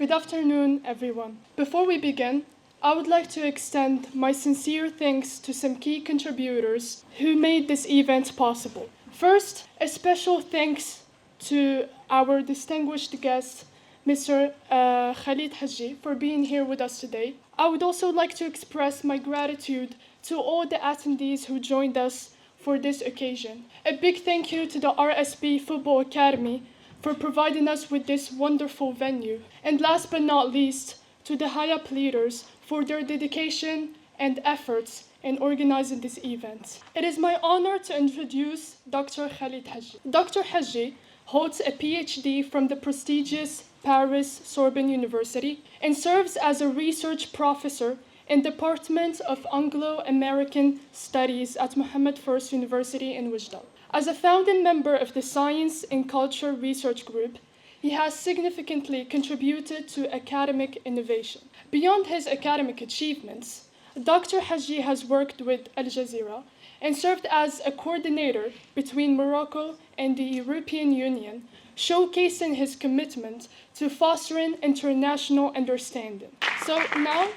Good afternoon, everyone. Before we begin, I would like to extend my sincere thanks to some key contributors who made this event possible. First, a special thanks to our distinguished guest, Mr. Khalid Hajji, for being here with us today. I would also like to express my gratitude to all the attendees who joined us for this occasion. A big thank you to the RSB Football Academy for providing us with this wonderful venue. And last but not least, to the High Up leaders for their dedication and efforts in organizing this event. It is my honor to introduce Dr. Khalid Hajji. Dr. Hajji holds a PhD from the prestigious Paris Sorbonne University and serves as a research professor in Department of Anglo-American Studies at Mohammed I University in Oujda. As a founding member of the Science and Culture Research Group, he has significantly contributed to academic innovation. Beyond his academic achievements, Dr. Hajji has worked with Al Jazeera and served as a coordinator between Morocco and the European Union, showcasing his commitment to fostering international understanding. So now,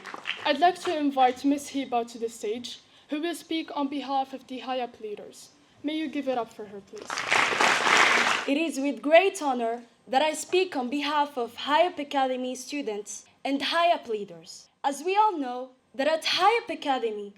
I'd like to invite Ms. Hiba to the stage, who will speak on behalf of the High Up leaders. May you give it up for her, please. It is with great honor that I speak on behalf of High Up Academy students and High Up leaders. As we all know, that at High Up Academy,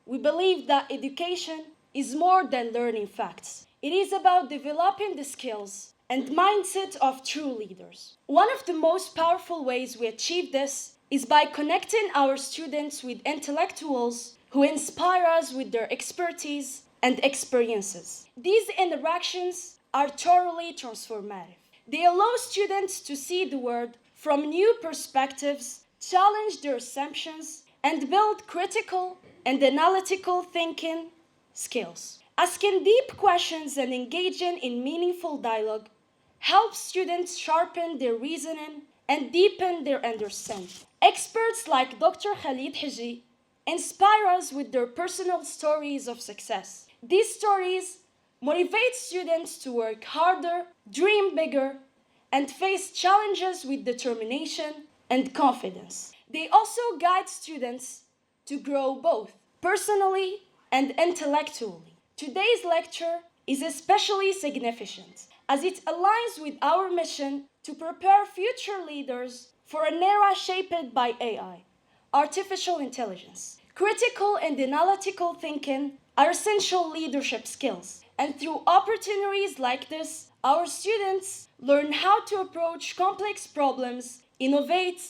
we believe that education is more than learning facts. It is about developing the skills and mindset of true leaders. One of the most powerful ways we achieve this is by connecting our students with intellectuals who inspire us with their expertise and experiences. These interactions are thoroughly transformative. They allow students to see the world from new perspectives, challenge their assumptions, and build critical and analytical thinking skills. Asking deep questions and engaging in meaningful dialogue helps students sharpen their reasoning and deepen their understanding. Experts like Dr. Khalid Hajji inspire us with their personal stories of success. These stories motivate students to work harder, dream bigger, and face challenges with determination and confidence. They also guide students to grow both personally and intellectually. Today's lecture is especially significant as it aligns with our mission to prepare future leaders for an era shaped by AI, artificial intelligence. Critical and analytical thinking are essential leadership skills, and through opportunities like this, our students learn how to approach complex problems, innovate,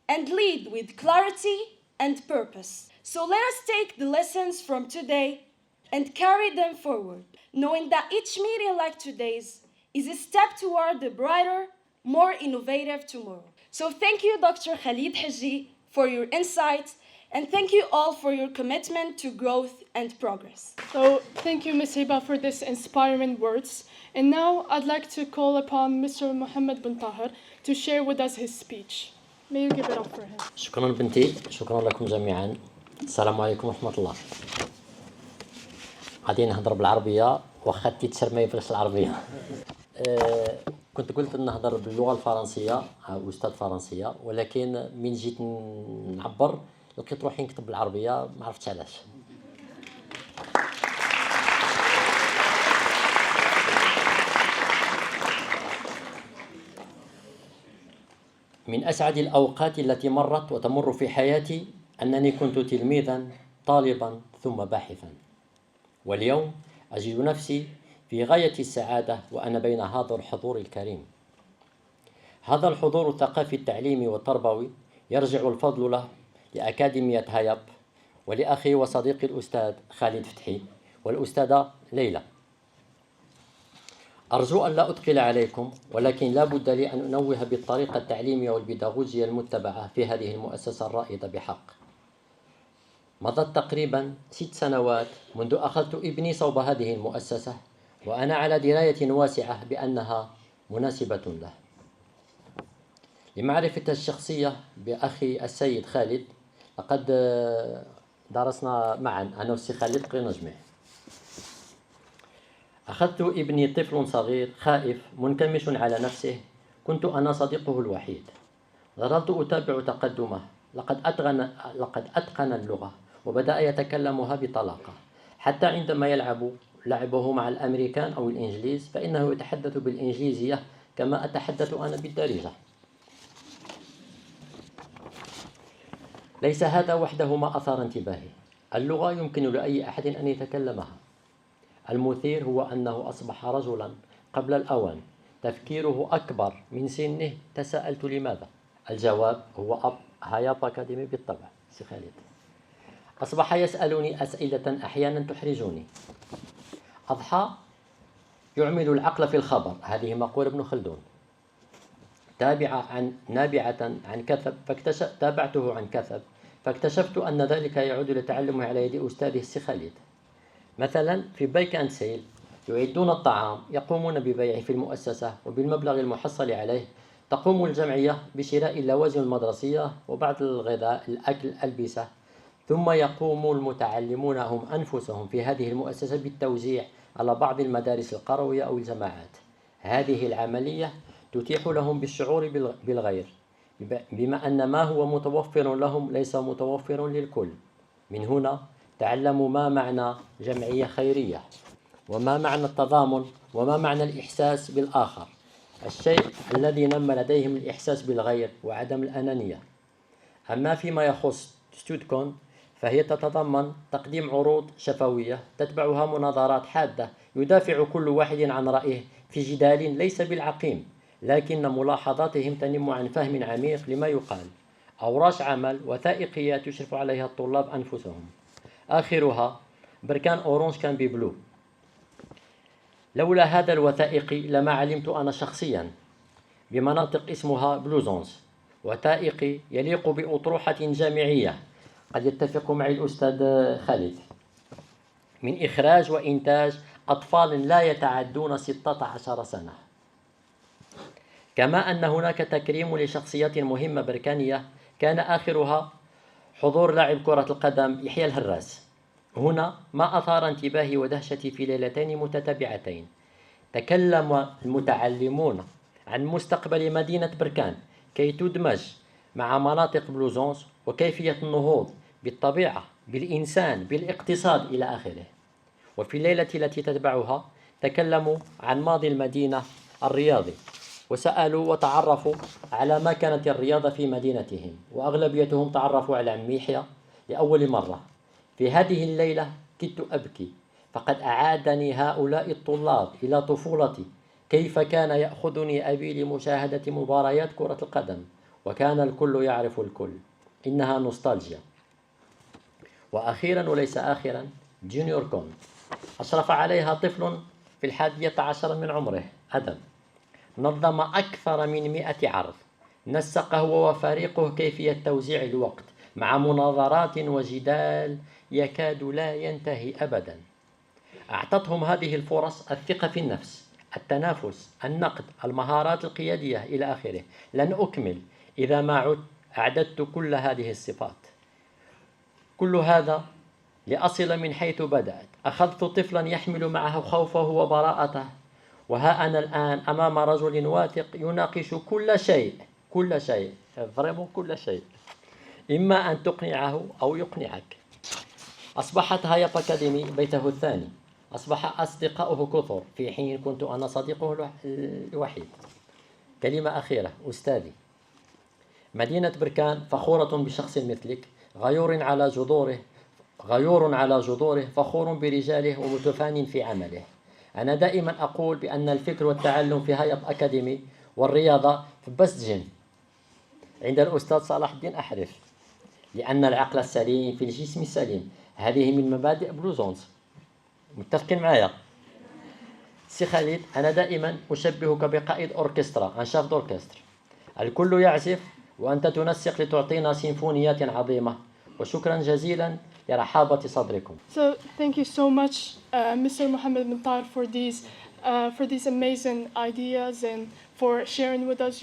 and lead with clarity and purpose. So let us take the lessons from today and carry them forward, knowing that each meeting like today's is a step toward a brighter, more innovative tomorrow. So thank you, Dr. Khalid Hajji, for your insights, and thank you all for your commitment to growth and progress. So thank you, Ms. Hiba, for this inspiring words. And now I'd like to call upon Mr. Mohammed bin Tahir to share with us his speech. May you give it up for him. شكرا بنتي، شكرا لكم جميعا. السلام عليكم ورحمة الله. غادي نهضر بالعربية واخا تيتشر ما يبغيش العربية. كنت قلت نهضر باللغة الفرنسية، أستاذ فرنسية، ولكن من جيت نعبر لقيت روحي نكتب بالعربية، ما عرفتش علاش. من أسعد الأوقات التي مرت وتمر في حياتي أنني كنت تلميذا، طالبا، ثم باحثا. واليوم أجد نفسي في غاية السعادة وأنا بين هذا الحضور الكريم. هذا الحضور الثقافي التعليمي والتربوي يرجع الفضل له لأكاديمية هاي أب ولأخي وصديقي الأستاذ خالد فتحي والأستاذة ليلى. أرجو أن لا أثقل عليكم، ولكن لا بد لي أن أنوه بالطريقة التعليمية والبيداغوجية المتبعة في هذه المؤسسة الرائدة بحق. مضت تقريبا 6 سنوات منذ أخذت ابني صوب هذه المؤسسة، وأنا على دراية واسعة بأنها مناسبة له. لمعرفة الشخصية بأخي السيد خالد، لقد درسنا معا أنا والسي خالد بقينا جميع. أخذت ابني طفل صغير خائف منكمش على نفسه، كنت أنا صديقه الوحيد، ظللت أتابع تقدمه. لقد أتقن اللغة وبدأ يتكلمها بطلاقة، حتى عندما يلعب لعبه مع الأمريكان أو الإنجليز فإنه يتحدث بالإنجليزية كما أتحدث أنا بالدارجة. ليس هذا وحده ما أثار انتباهي. اللغة يمكن لأي أحد أن يتكلمها. المثير هو أنه أصبح رجلا قبل الأوان، تفكيره أكبر من سنه. تساءلت لماذا؟ الجواب هو هاي أب أكاديمي بالطبع. سي خالد أصبح يسألني أسئلة أحيانا تحرجني. أضحى يعمل العقل في الخبر، هذه مقولة ابن خلدون. نابعة عن كثب تابعته عن كثب فاكتشفت أن ذلك يعود لتعلمه على يد أستاذه السي خالد. مثلا في بركان سيل يعدون الطعام، يقومون ببيعه في المؤسسة وبالمبلغ المحصل عليه تقوم الجمعية بشراء اللوازم المدرسية وبعض الغذاء، الأكل، الألبسة، ثم يقوم المتعلمون هم أنفسهم في هذه المؤسسة بالتوزيع على بعض المدارس القروية أو الجماعات. هذه العملية تتيح لهم بالشعور بالغير، بما أن ما هو متوفر لهم ليس متوفر للكل. من هنا تعلموا ما معنى جمعية خيرية، وما معنى التضامن، وما معنى الإحساس بالآخر، الشيء الذي نمى لديهم الإحساس بالغير وعدم الأنانية. أما فيما يخص ستودكون فهي تتضمن تقديم عروض شفوية تتبعها مناظرات حادة يدافع كل واحد عن رأيه في جدال ليس بالعقيم، لكن ملاحظاتهم تنم عن فهم عميق لما يقال. أوراش عمل وثائقيات يشرف عليها الطلاب أنفسهم. آخرها بركان أورانج كان ببلو. لولا هذا الوثائقي لما علمت أنا شخصيا بمناطق اسمها بلوزونز، وثائقي يليق بأطروحة جامعية. قد يتفق معي الأستاذ خالد، من إخراج وإنتاج أطفال لا يتعدون 16 سنة. كما أن هناك تكريم لشخصيات مهمة بركانية كان آخرها حضور لاعب كرة القدم يحيى الهراس. هنا ما أثار انتباهي ودهشتي في ليلتين متتابعتين. تكلم المتعلمون عن مستقبل مدينة بركان كي تدمج مع مناطق بلوزونز وكيفية النهوض بالطبيعة، بالإنسان، بالاقتصاد إلى آخره. وفي الليلة التي تتبعها تكلموا عن ماضي المدينة الرياضي، وسألوا وتعرفوا على ما كانت الرياضة في مدينتهم، وأغلبيتهم تعرفوا على عم يحيى لأول مرة. في هذه الليلة كدت أبكي، فقد أعادني هؤلاء الطلاب إلى طفولتي، كيف كان يأخذني أبي لمشاهدة مباريات كرة القدم وكان الكل يعرف الكل. إنها نوستالجيا. وأخيرا وليس آخرا جونيور كون أشرف عليها طفل في 11 من عمره، أدم. نظم أكثر من 100 عرض، نسق هو وفريقه كيفية توزيع الوقت مع مناظرات وجدال يكاد لا ينتهي أبدا. أعطتهم هذه الفرص الثقة في النفس، التنافس، النقد، المهارات القيادية إلى آخره. لن أكمل إذا ما أعددت كل هذه الصفات. كل هذا لأصل من حيث بدأت. أخذت طفلا يحمل معه خوفه وبراءته، وها أنا الآن أمام رجل واثق يناقش كل شيء، كل شيء، كل شيء، إما أن تقنعه أو يقنعك. أصبحت هاي أب أكاديمي بيته الثاني، أصبح أصدقاؤه كثر في حين كنت أنا صديقه الوحيد. كلمة أخيرة أستاذي، مدينة بركان فخورة بشخص مثلك، غيور على جذوره، فخور برجاله ومتفان في عمله. أنا دائما أقول بأن الفكر والتعلم في هاي أب أكاديمي والرياضة في بسجن عند الأستاذ صلاح الدين أحرف، لأن العقل السليم في الجسم السليم. هذه من مبادئ بلوزونز. متفقين معايا؟ سي خالد، أنا دائما أشبهك بقائد أوركسترا، أنشاف دوركستر. الكل يعزف وأنت تنسق لتعطينا سيمفونيات عظيمة. وشكرا جزيلا لرحابة صدركم. So thank you so much, Mr. Mohammed Mintar, for these amazing ideas and for sharing with us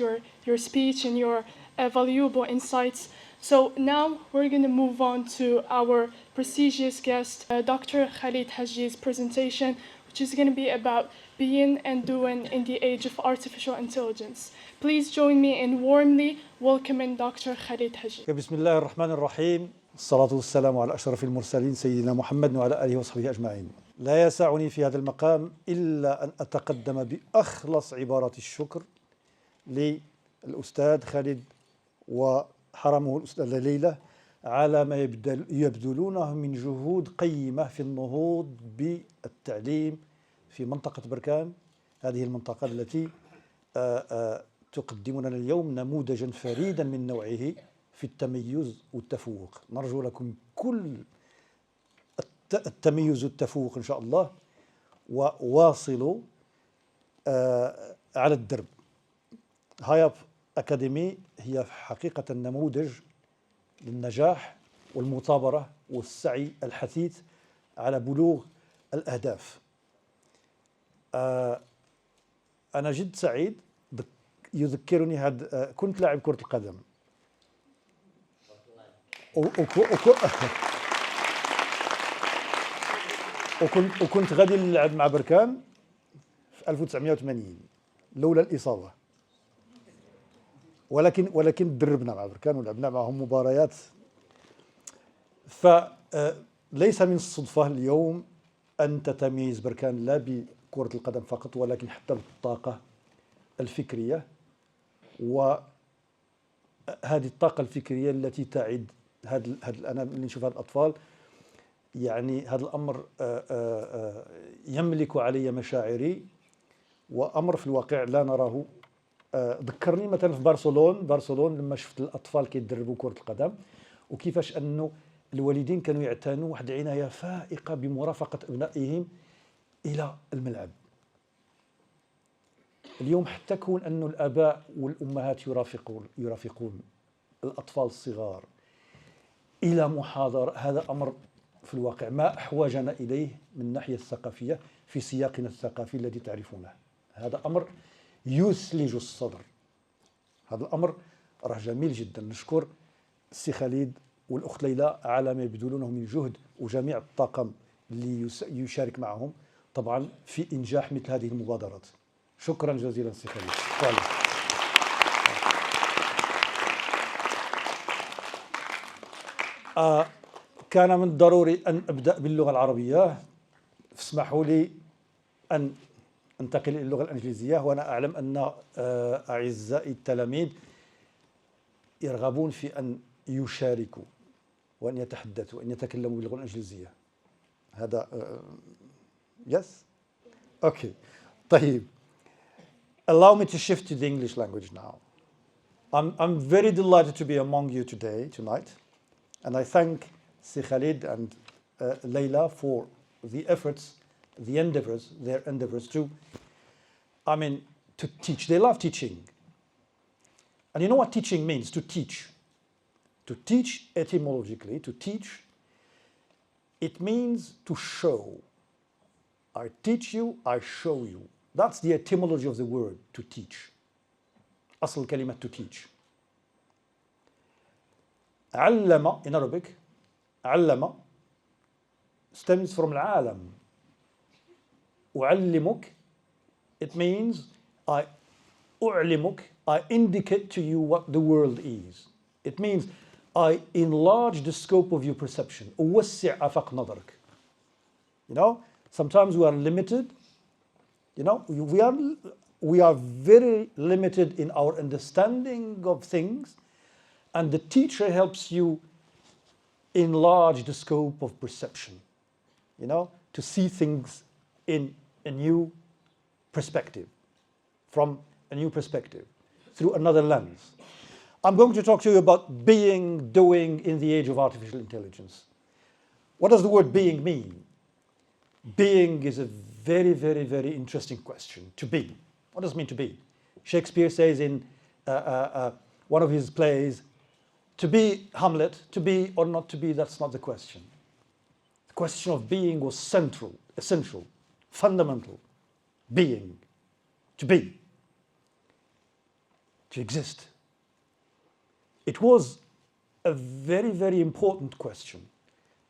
your speech and your valuable insights. So now we're going to move on to our prestigious guest, Dr. Khalid Hajji's presentation, which is going to be about being and doing in the age of artificial intelligence. Please join me in warmly welcoming Dr. Khalid Hajji. بسم الله الرحمن الرحيم. الصلاة والسلام على أشرف المرسلين سيدنا محمد وعلى آله وصحبه أجمعين. لا يسعني في هذا المقام إلا أن أتقدم بأخلص عبارات الشكر للأستاذ خالد وحرمه الأستاذة ليلى على ما يبذلونه من جهود قيمة في النهوض بالتعليم في منطقة بركان، هذه المنطقة التي تقدم لنا اليوم نموذجا فريدا من نوعه في التميز والتفوق. نرجو لكم كل التميز والتفوق إن شاء الله، وواصلوا على الدرب. هاي اب أكاديمي هي حقيقة نموذج للنجاح والمثابرة والسعي الحثيث على بلوغ الأهداف. أنا جد سعيد، يذكرني هذا كنت لاعب كرة القدم وكنت غادي نلعب مع بركان في 1980 لولا الإصابة، ولكن دربنا مع بركان ولعبنا معهم مباريات. فليس من الصدفة اليوم أن تتميز بركان لا بكرة القدم فقط ولكن حتى بالطاقة الفكرية، وهذه الطاقة الفكرية التي تعد أنا اللي نشوف هذا الأطفال، يعني هذا الأمر يملك علي مشاعري، وأمر في الواقع لا نراه. ذكرني مثلا في برشلونة لما شفت الأطفال كيدربوا كرة القدم، وكيفاش أنه الوالدين كانوا يعتنوا واحد العناية فائقة بمرافقة أبنائهم إلى الملعب. اليوم حتى كون أن الآباء والأمهات يرافقون الأطفال الصغار إلى محاضرة، هذا أمر في الواقع ما أحوجنا إليه من الناحية الثقافية في سياقنا الثقافي الذي تعرفونه. هذا أمر يثلج الصدر، هذا الأمر راه جميل جدا. نشكر السي خالد والأخت ليلى على ما يبذلونه من جهد، وجميع الطاقم اللي يشارك معهم طبعا في إنجاح مثل هذه المبادرات. شكرا جزيلا سي خالد. كان من الضروري أن أبدأ باللغة العربية، فاسمحوا لي أن أنتقل إلى اللغة الإنجليزية، وأنا أعلم أن أعزائي التلاميذ يرغبون في أن يشاركوا وأن يتحدثوا وأن يتكلموا باللغة الإنجليزية. هذا yes? Okay. طيب. Allow me to shift to the English language now. I'm very delighted to be among you tonight, and I thank Si Khalid and Layla for the efforts, their endeavors to teach. They love teaching. And you know what teaching means? To teach. To teach etymologically, to teach, it means to show. I teach you, I show you. That's the etymology of the word to teach. أصل الكلمة to teach. علم in Arabic, علم stems from العالم. أعلمك, it means I أعلمك, I indicate to you what the world is. It means I enlarge the scope of your perception. أوسع آفاق نظرك. You know, sometimes we are limited. You know, we are very limited in our understanding of things, and the teacher helps you enlarge the scope of perception, you know, to see things in a new perspective, from a new perspective, through another lens. I'm going to talk to you about being, doing in the age of artificial intelligence. What does the word being mean? Being is a very, very, very interesting question. To be. What does it mean to be? Shakespeare says in one of his plays, to be Hamlet, to be or not to be, that's not the question. The question of being was central, essential, fundamental. Being. To be. To exist. It was a very, very important question.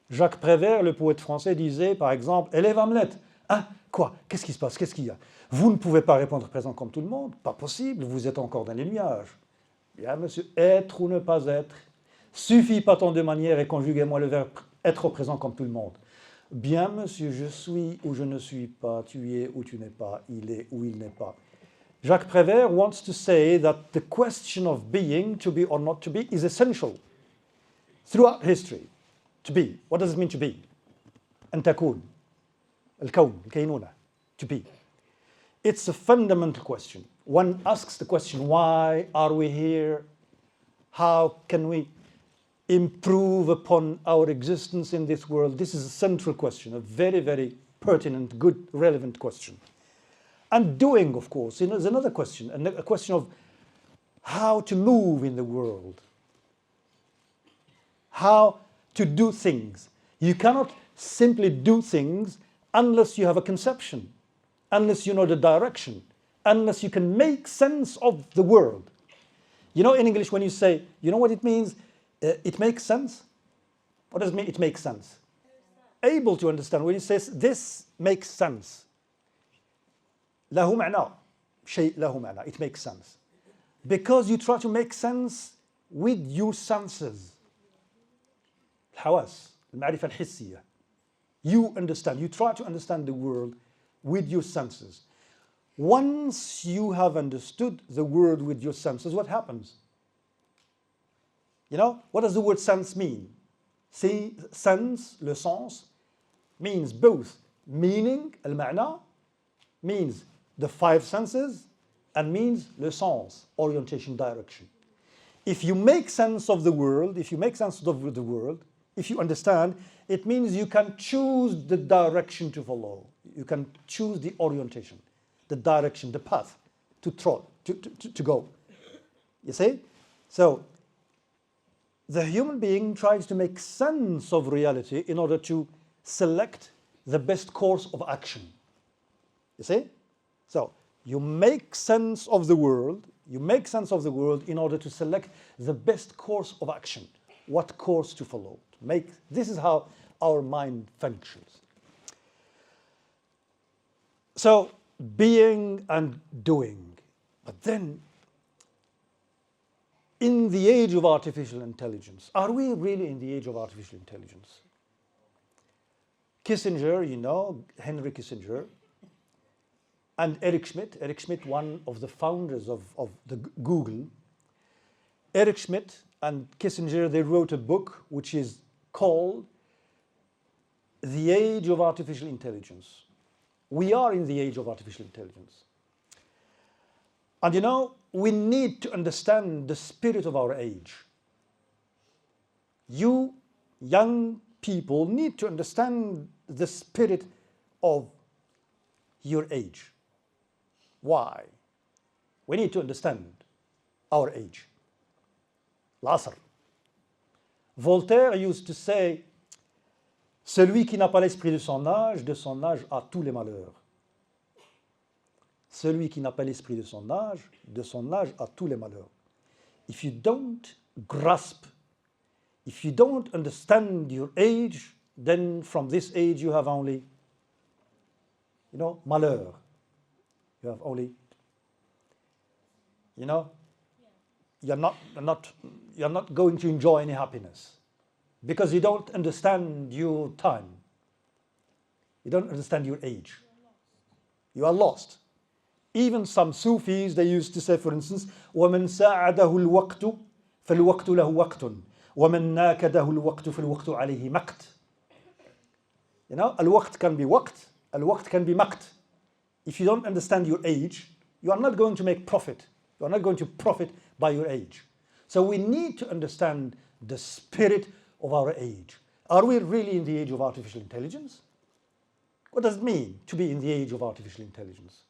Jacques Prévert, le poète français, disait, par exemple, élève Hamlet. Ah, Quoi? Qu'est-ce qui se passe? Qu'est-ce qu'il y a? Vous ne pouvez pas répondre présent comme tout le monde. Pas possible, vous êtes encore dans les nuages. Bien, monsieur, être ou ne pas être. Suffit pas tant de manières et conjuguez-moi le verbe être au présent comme tout le monde. Bien, monsieur, je suis ou je ne suis pas, tu es ou tu n'es pas, il est ou il n'est pas. Jacques Prévert wants to say that the question of being, to be or not to be, is essential throughout history. To be. What does it mean to be? أن تكون. الكون, الكينونة. To be. It's a fundamental question. One asks the question, why are we here? How can we improve upon our existence in this world? This is a central question, a very, very pertinent, good, relevant question. And doing, of course, is another question, a question of how to move in the world, how to do things. You cannot simply do things unless you have a conception, unless you know the direction, unless you can make sense of the world. You know, in English, when you say, you know what it means? It makes sense. What does it mean? It makes sense. Able to understand. When he says, this makes sense. له معنى. شيء له معنى. It makes sense. Because you try to make sense with your senses. الحواس. المعرفة الحسية. You understand. You try to understand the world with your senses. Once you have understood the world with your senses, what happens? You know, what does the word sense mean? See, sense, le sens, means both meaning, المعنى, means the five senses, and means le sens, orientation, direction. If you make sense of the world, if you understand, it means you can choose the direction to follow. You can choose the orientation, the direction, the path to go. You see? So, the human being tries to make sense of reality in order to select the best course of action. You see? So, you make sense of the world, in order to select the best course of action. What course to follow. This is how our mind functions. So, being and doing. But then, in the age of artificial intelligence, are we really in the age of artificial intelligence? Kissinger, you know, Henry Kissinger, and Eric Schmidt, one of the founders of the Google, Eric Schmidt and Kissinger, they wrote a book which is called The Age of Artificial Intelligence. We are in the age of artificial intelligence. And you know, we need to understand the spirit of our age. You young people need to understand the spirit of your age. Why? We need to understand our age. L'asr. Voltaire used to say, celui qui n'a pas l'esprit de son âge a tous les malheurs. Celui qui n'a pas l'esprit de son âge a tous les malheurs. If you don't grasp, if you don't understand your age, then from this age you have only, you know, malheur. You have only, you know, you're not going to enjoy any happiness because you don't understand your time. You don't understand your age. You are lost. Even some Sufis, they used to say, for instance, وَمَنْ سَاعَدَهُ الْوَقْتُ فَالْوَقْتُ لَهُ وَقْتٌ وَمَنْ نَاكَدَهُ الْوَقْتُ فَالْوَقْتُ عَلَيْهِ مَقْتٌ. You know, al-waqt can be waqt, al-waqt can be maqt. If you don't understand your age, you are not going to make profit. You are not going to profit by your age. So we need to understand the spirit of our age. Are we really in the age of artificial intelligence? What does it mean to be in the age of artificial intelligence?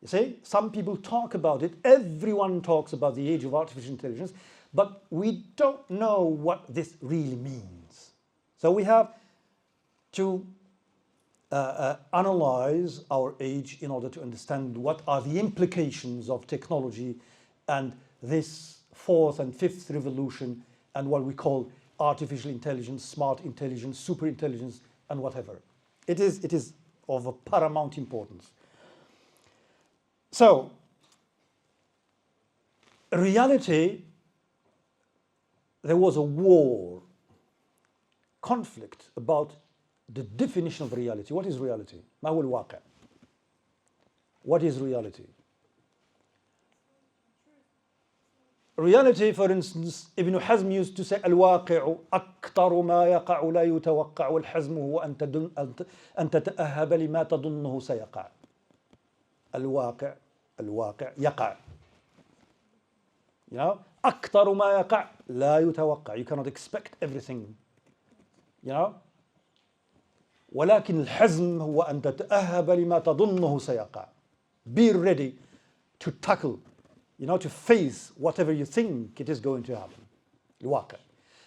You see, some people talk about it. Everyone talks about the age of artificial intelligence, but we don't know what this really means. So we have to analyze our age in order to understand what are the implications of technology and this fourth and fifth revolution and what we call artificial intelligence, smart intelligence, super intelligence, and whatever. It is of a paramount importance. So, reality, there was a war, conflict about the definition of reality. What is reality? ما هو الواقع? What is reality? Reality, for instance, Ibn Hazm used to say الواقع أكثر ما يقع لا يتوقع والحزم هو أن تتأهب لما تظنه سيقع. الواقع يقع. You know, أكثر ما يقع لا يتوقع. You cannot expect everything. You know. ولكن الحزم هو أن تتأهب لما تظنه سيقع. Be ready to tackle, you know, to face whatever you think it is going to happen. الواقع.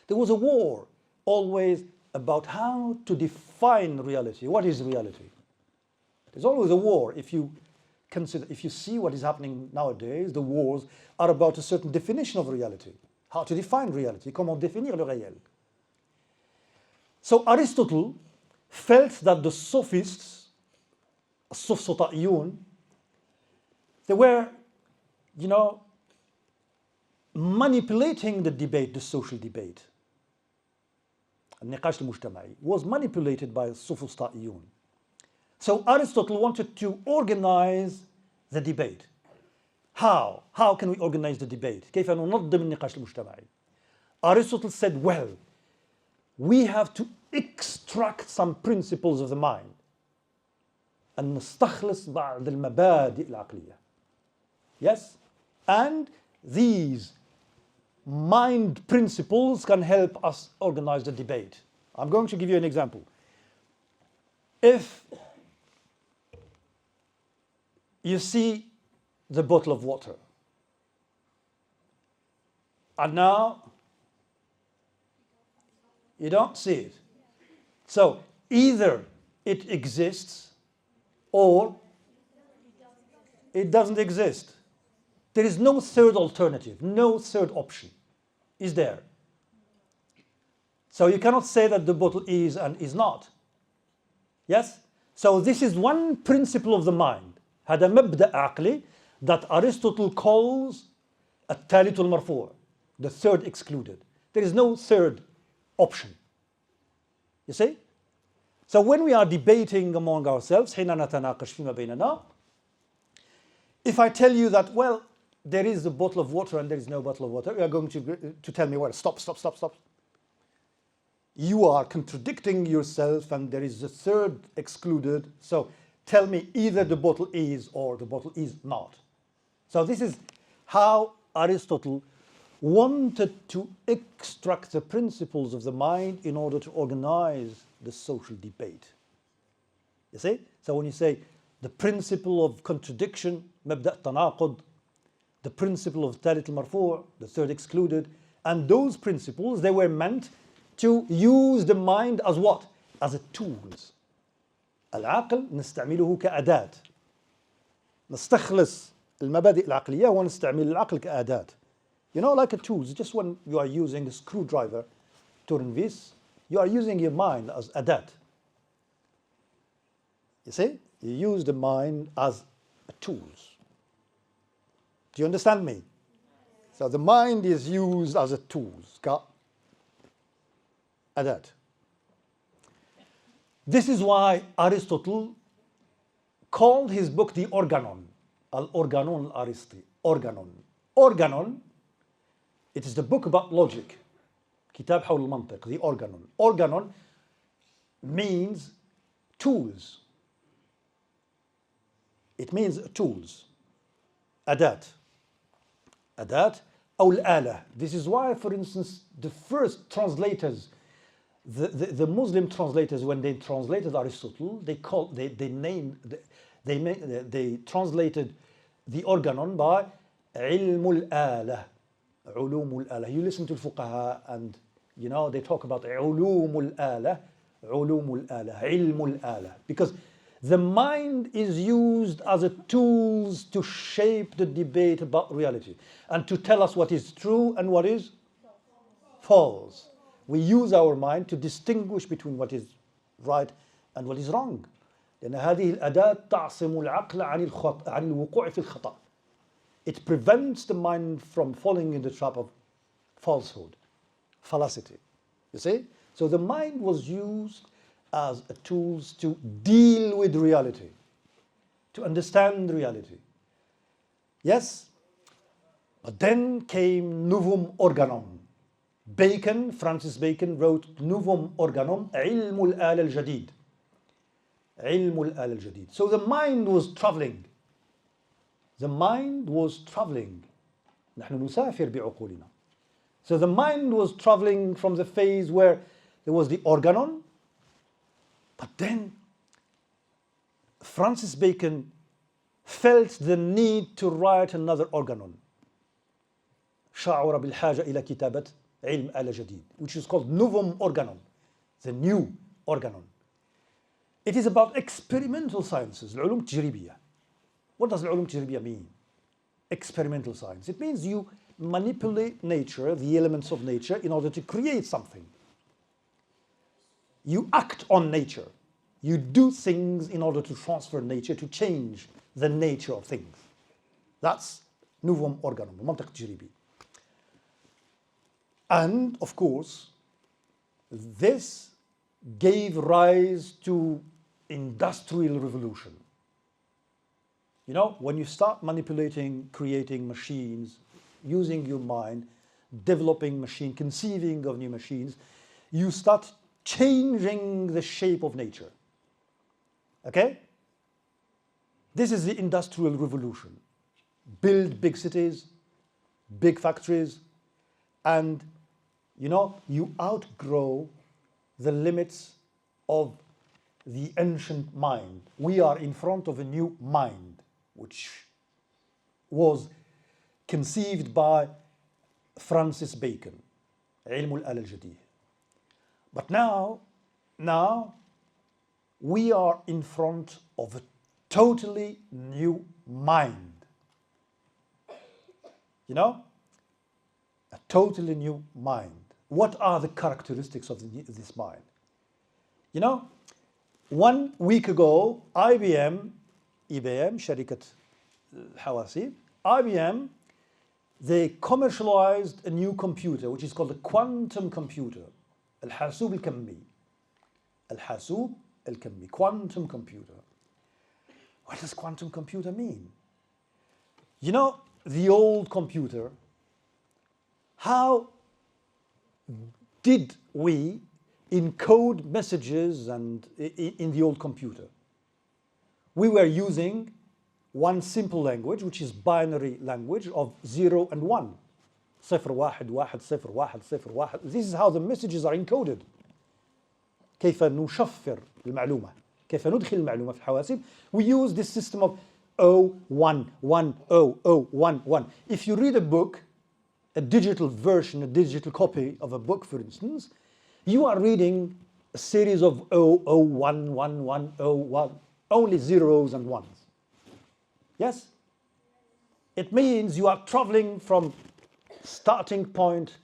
There was a war always about how to define reality. What is reality? There's always a war. If you see what is happening nowadays, the wars are about a certain definition of reality. How to define reality? Comment définir le réel? So Aristotle felt that the sophists, السفسطائيون, they were, you know, manipulating the debate, the social debate. النقاش المجتمعي was manipulated by السفسطائيون. So Aristotle wanted to organize the debate. How? How can we organize the debate? كيف ننظم النقاش المجتمعي? Aristotle said, well, we have to extract some principles of the mind أن نستخلص بعض المبادئ العقلية. Yes? And these mind principles can help us organize the debate. I'm going to give you an example. If you see the bottle of water, and now you don't see it. So either it exists or it doesn't exist. There is no third alternative, no third option. Is there? So you cannot say that the bottle is and is not. Yes? So this is one principle of the mind. هذا مبدأ عقلي that Aristotle calls الثالث المرفوع, the third excluded. There is no third option. You see? So when we are debating among ourselves, حين نتناقش فيما بيننا, if I tell you that, well, there is a bottle of water and there is no bottle of water, you are going to tell me, well, stop. You are contradicting yourself and there is a third excluded. So tell me either the bottle is or the bottle is not. So this is how Aristotle wanted to extract the principles of the mind in order to organize the social debate. You see? So when you say the principle of contradiction, مبدأ تناقض, the principle of الثالث المرفوع, the third excluded, and those principles, they were meant to use the mind as what? As a tools. العقل نستعمله كأداة. نستخلص المبادئ العقلية ونستعمل العقل كأداة. You know, like a tools, just when you are using a screwdriver to this, you are using your mind as أداة. You see? You use the mind as a tools. Do you understand me? So the mind is used as a tools. كأداة. This is why Aristotle called his book the Organon. Al-Organon al-Aristi. Organon. Organon, it is the book about logic. كتاب حول المنطق. The Organon. Organon means tools. It means tools. أداة. أداة أو الآلة. This is why, for instance, the first translators, the Muslim translators, when they translated Aristotle, they translated the Organon by علم الآلة. علوم الآلة. You listen to الفقهاء and you know they talk about علوم الآلة. علوم الآلة. علم الآلة. Because the mind is used as a tool to shape the debate about reality and to tell us what is true and what is false. We use our mind to distinguish between what is right and what is wrong. لأن هذه الأداة تعصم العقل عن الوقوع في الخطأ. It prevents the mind from falling in the trap of falsehood, fallacy. You see? So the mind was used as a tool to deal with reality, to understand reality. Yes? But then came Novum Organum. Bacon, Francis Bacon, wrote Novum Organum, علم الآلة الجديد. علم الآلة الجديد. So the mind was traveling. The mind was traveling. نحن نسافر بعقولنا. So the mind was traveling from the phase where there was the organon, but then Francis Bacon felt the need to write another organon. شعر بالحاجة إلى كتابة علم آلة جديد, which is called Novum Organon, the new organon. It is about experimental sciences, العلوم التجريبية. What does العلوم التجريبية mean? Experimental science. It means you manipulate nature, the elements of nature, in order to create something. You act on nature. You do things in order to transfer nature, to change the nature of things. That's Novum Organum, المنطق التجريبي. And of course, this gave rise to industrial revolution. You know, when you start manipulating, creating machines, using your mind, developing machine, conceiving of new machines, you start changing the shape of nature. Okay? This is the industrial revolution. Build big cities, big factories, and you know, you outgrow the limits of the ancient mind. We are in front of a new mind, which was conceived by Francis Bacon, علم الآلة الجديد. But now we are in front of a totally new mind. You know, a totally new mind. What are the characteristics of this mind? You know, 1 week ago, IBM, شركة الحواسيب, IBM, they commercialized a new computer, which is called a quantum computer. الحاسوب الكمي. الحاسوب الكمي. Quantum computer. What does quantum computer mean? You know, the old computer, how did we encode messages and in the old computer? We were using one simple language, which is binary language of 0 and 1. صفر واحد واحد صفر واحد صفر واحد. This is how the messages are encoded. كيف نشفر المعلومة. كيف ندخل المعلومة في الحواسيب. We use this system of 0, 1, 1, 0, 0, 1, 1. If you read a book, a digital version, a digital copy of a book, for instance, you are reading a series of 0, 0, 1, 1, 1, 0, 1, only zeros and ones. Yes? It means you are traveling from starting point,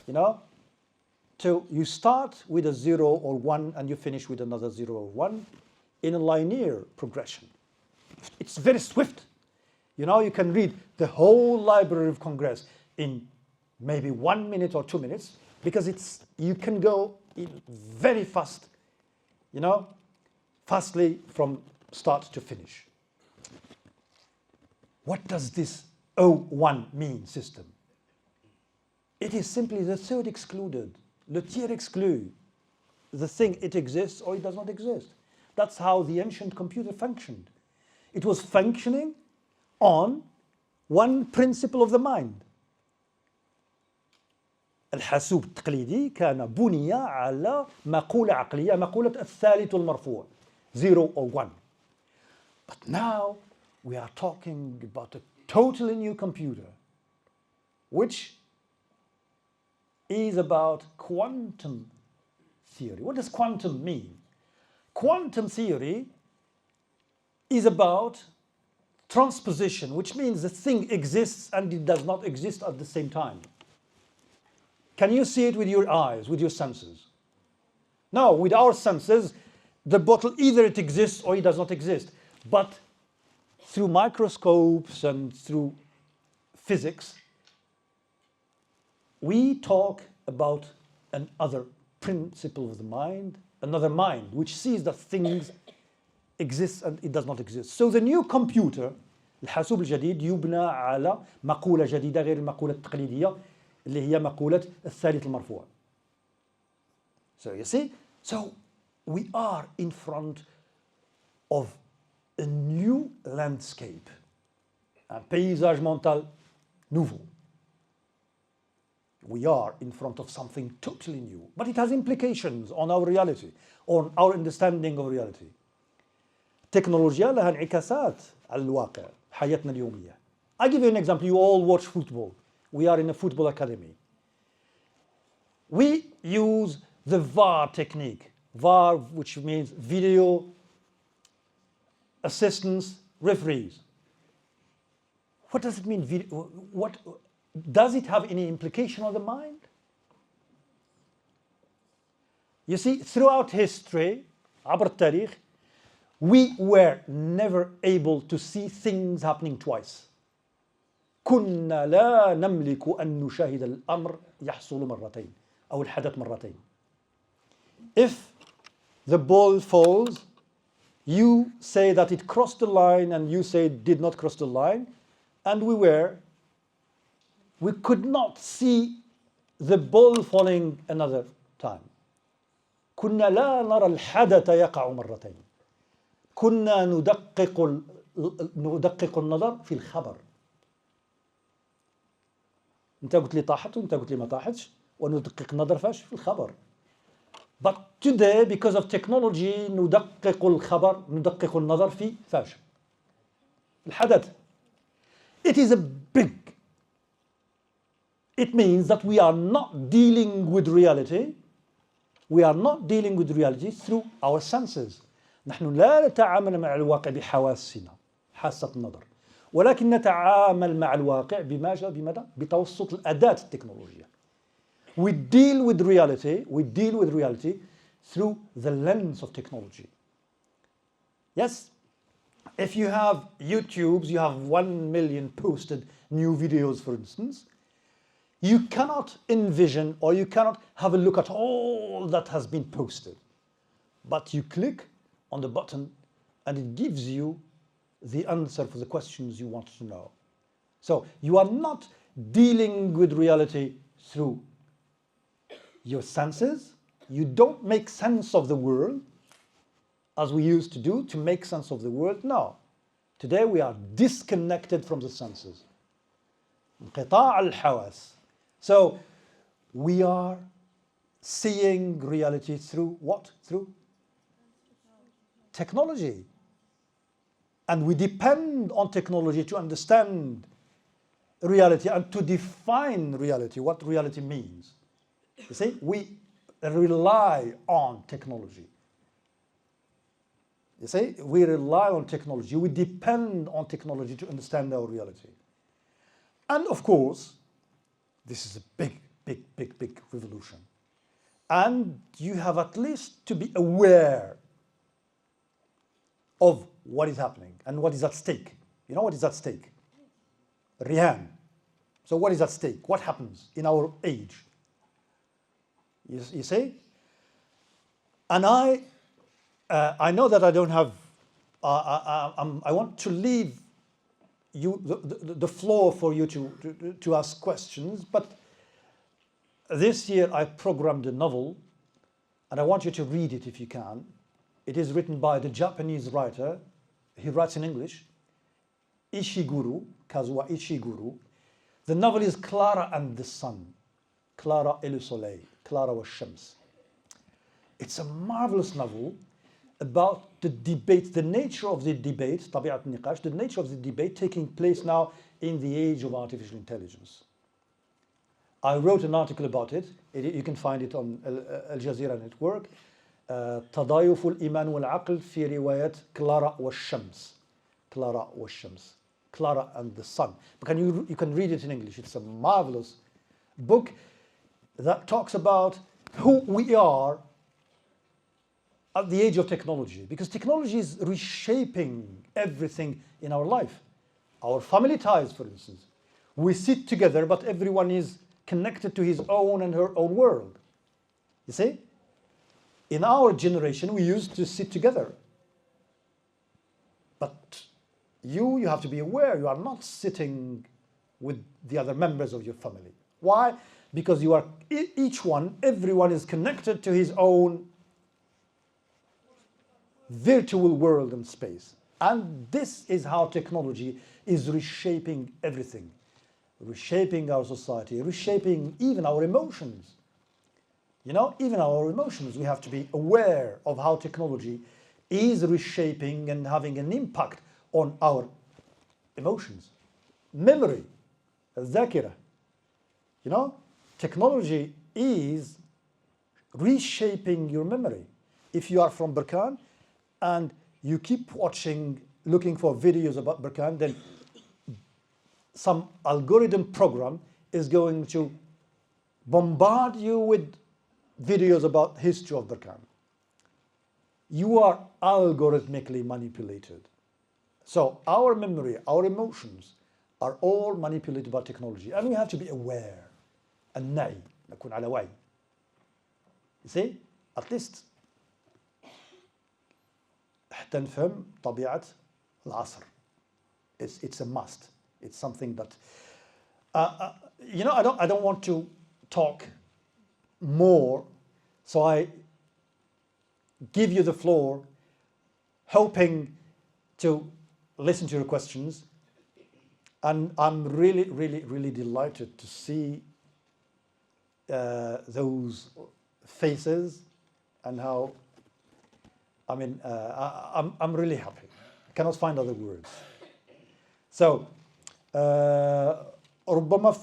you know, to you start with a 0 or 1 and you finish with another 0 or 1 in a linear progression. It's very swift. You know, you can read the whole Library of Congress in maybe 1 minute or 2 minutes because you can go very fast, you know, fastly from start to finish. What does this O1 mean system? It is simply the third excluded, le tiers exclu. The thing, it exists or it does not exist. That's how the ancient computer functioned. It was functioning on one principle of the mind. الحاسوب التقليدي كان بني على مقولة عقلية، مقولة الثالث المرفوع, 0 or 1. But now we are talking about a totally new computer, which is about quantum theory. What does quantum mean? Quantum theory is about transposition, which means the thing exists and it does not exist at the same time. Can you see it with your eyes, with your senses? No, with our senses, the bottle, either it exists or it does not exist. But through microscopes and through physics, we talk about another principle of the mind, another mind, which sees that things exist and it does not exist. So the new computer, الحاسوب الجديد يبنى على مقولة جديدة غير المقولة التقليدية اللي هي مقولة الثالث المرفوع. So you see, so we are in front of a new landscape, un paysage mental nouveau. We are in front of something totally new, but it has implications on our reality, on our understanding of reality. التكنولوجيا لها انعكاسات على الواقع حياتنا اليومية. I give you an example. You all watch football. We are in a football academy. We use the VAR technique. VAR, which means video assistance referees. What does it mean? What does it have any implication on the mind? You see, throughout history, عبر التاريخ, we were never able to see things happening twice. كنا لا نملك أن نشاهد الأمر يحصل مرتين أو الحدث مرتين. If the ball falls, you say that it crossed the line and you say it did not cross the line, and we could not see the ball falling another time. كنا لا نرى الحدث يقع مرتين. كنا ندقق النظر في الخبر. انت قلت لي طاحت وانت قلت لي ما طاحتش وندقق النظر فاش في الخبر. But today, because of technology, ندقق الخبر ندقق النظر في فاش الحدث. It is a big. It means that we are not dealing with reality. We are not dealing with reality through our senses. نحن لا نتعامل مع الواقع بحواسنا حاسة النظر، ولكن نتعامل مع الواقع بماذا؟ بتوسط الأداة التكنولوجية. We deal with reality through the lens of technology. Yes, if you have YouTubes, you have 1 million posted new videos, for instance, you cannot envision or you cannot have a look at all that has been posted. But you click on the button and it gives you the answer for the questions you want to know. So you are not dealing with reality through your senses. You don't make sense of the world as we used to do to make sense of the world. No. Today we are disconnected from the senses. انقطاع الحواس. So we are seeing reality through what? Through technology. And we depend on technology to understand reality and to define reality, what reality means. You see, we rely on technology. You see, we rely on technology. We depend on technology to understand our reality. And of course, this is a big revolution. And you have at least to be aware of what is happening and what is at stake. You know what is at stake? Rihan. So what is at stake? What happens in our age? You see? And I know that I don't have, I want to leave you the floor for you to ask questions, but this year I programmed a novel and I want you to read it if you can. It is written by the Japanese writer. He writes in English. Ishiguro, Kazuo Ishiguro. The novel is Clara and the Sun. Clara et le Soleil. Clara wa Shams. It's a marvelous novel about the debate, the nature of the debate, طبيعة النقاش, the nature of the debate taking place now in the age of artificial intelligence. I wrote an article about it. You can find it on Al Jazeera Network. تضايف الإيمان والعقل في رواية كلارا والشمس. Clara والشمس. Clara and the Sun. But you can read it in English. It's a marvelous book that talks about who we are at the age of technology, because technology is reshaping everything in our life. Our family ties, for instance. We sit together, but everyone is connected to his own and her own world. You see? In our generation, we used to sit together. But you have to be aware you are not sitting with the other members of your family. Why? Because you are everyone is connected to his own virtual world and space. And this is how technology is reshaping everything, reshaping our society, reshaping even our emotions. You know, even our emotions, we have to be aware of how technology is reshaping and having an impact on our emotions. Memory, الذاكرة. You know, technology is reshaping your memory. If you are from Berkane and you keep looking for videos about Berkane, then some algorithm program is going to bombard you with videos about history of Berkane. You are algorithmically manipulated. So our memory, our emotions are all manipulated by technology, and we have to be aware. النعي نكون على وعي. You see, at least حتى نفهم طبيعة العصر. It's a must. It's something that you know, I don't want to talk more, so I give you the floor, hoping to listen to your questions. And I'm really, really, really delighted to see those faces and how, I mean, I'm really happy. I cannot find other words. So, ربما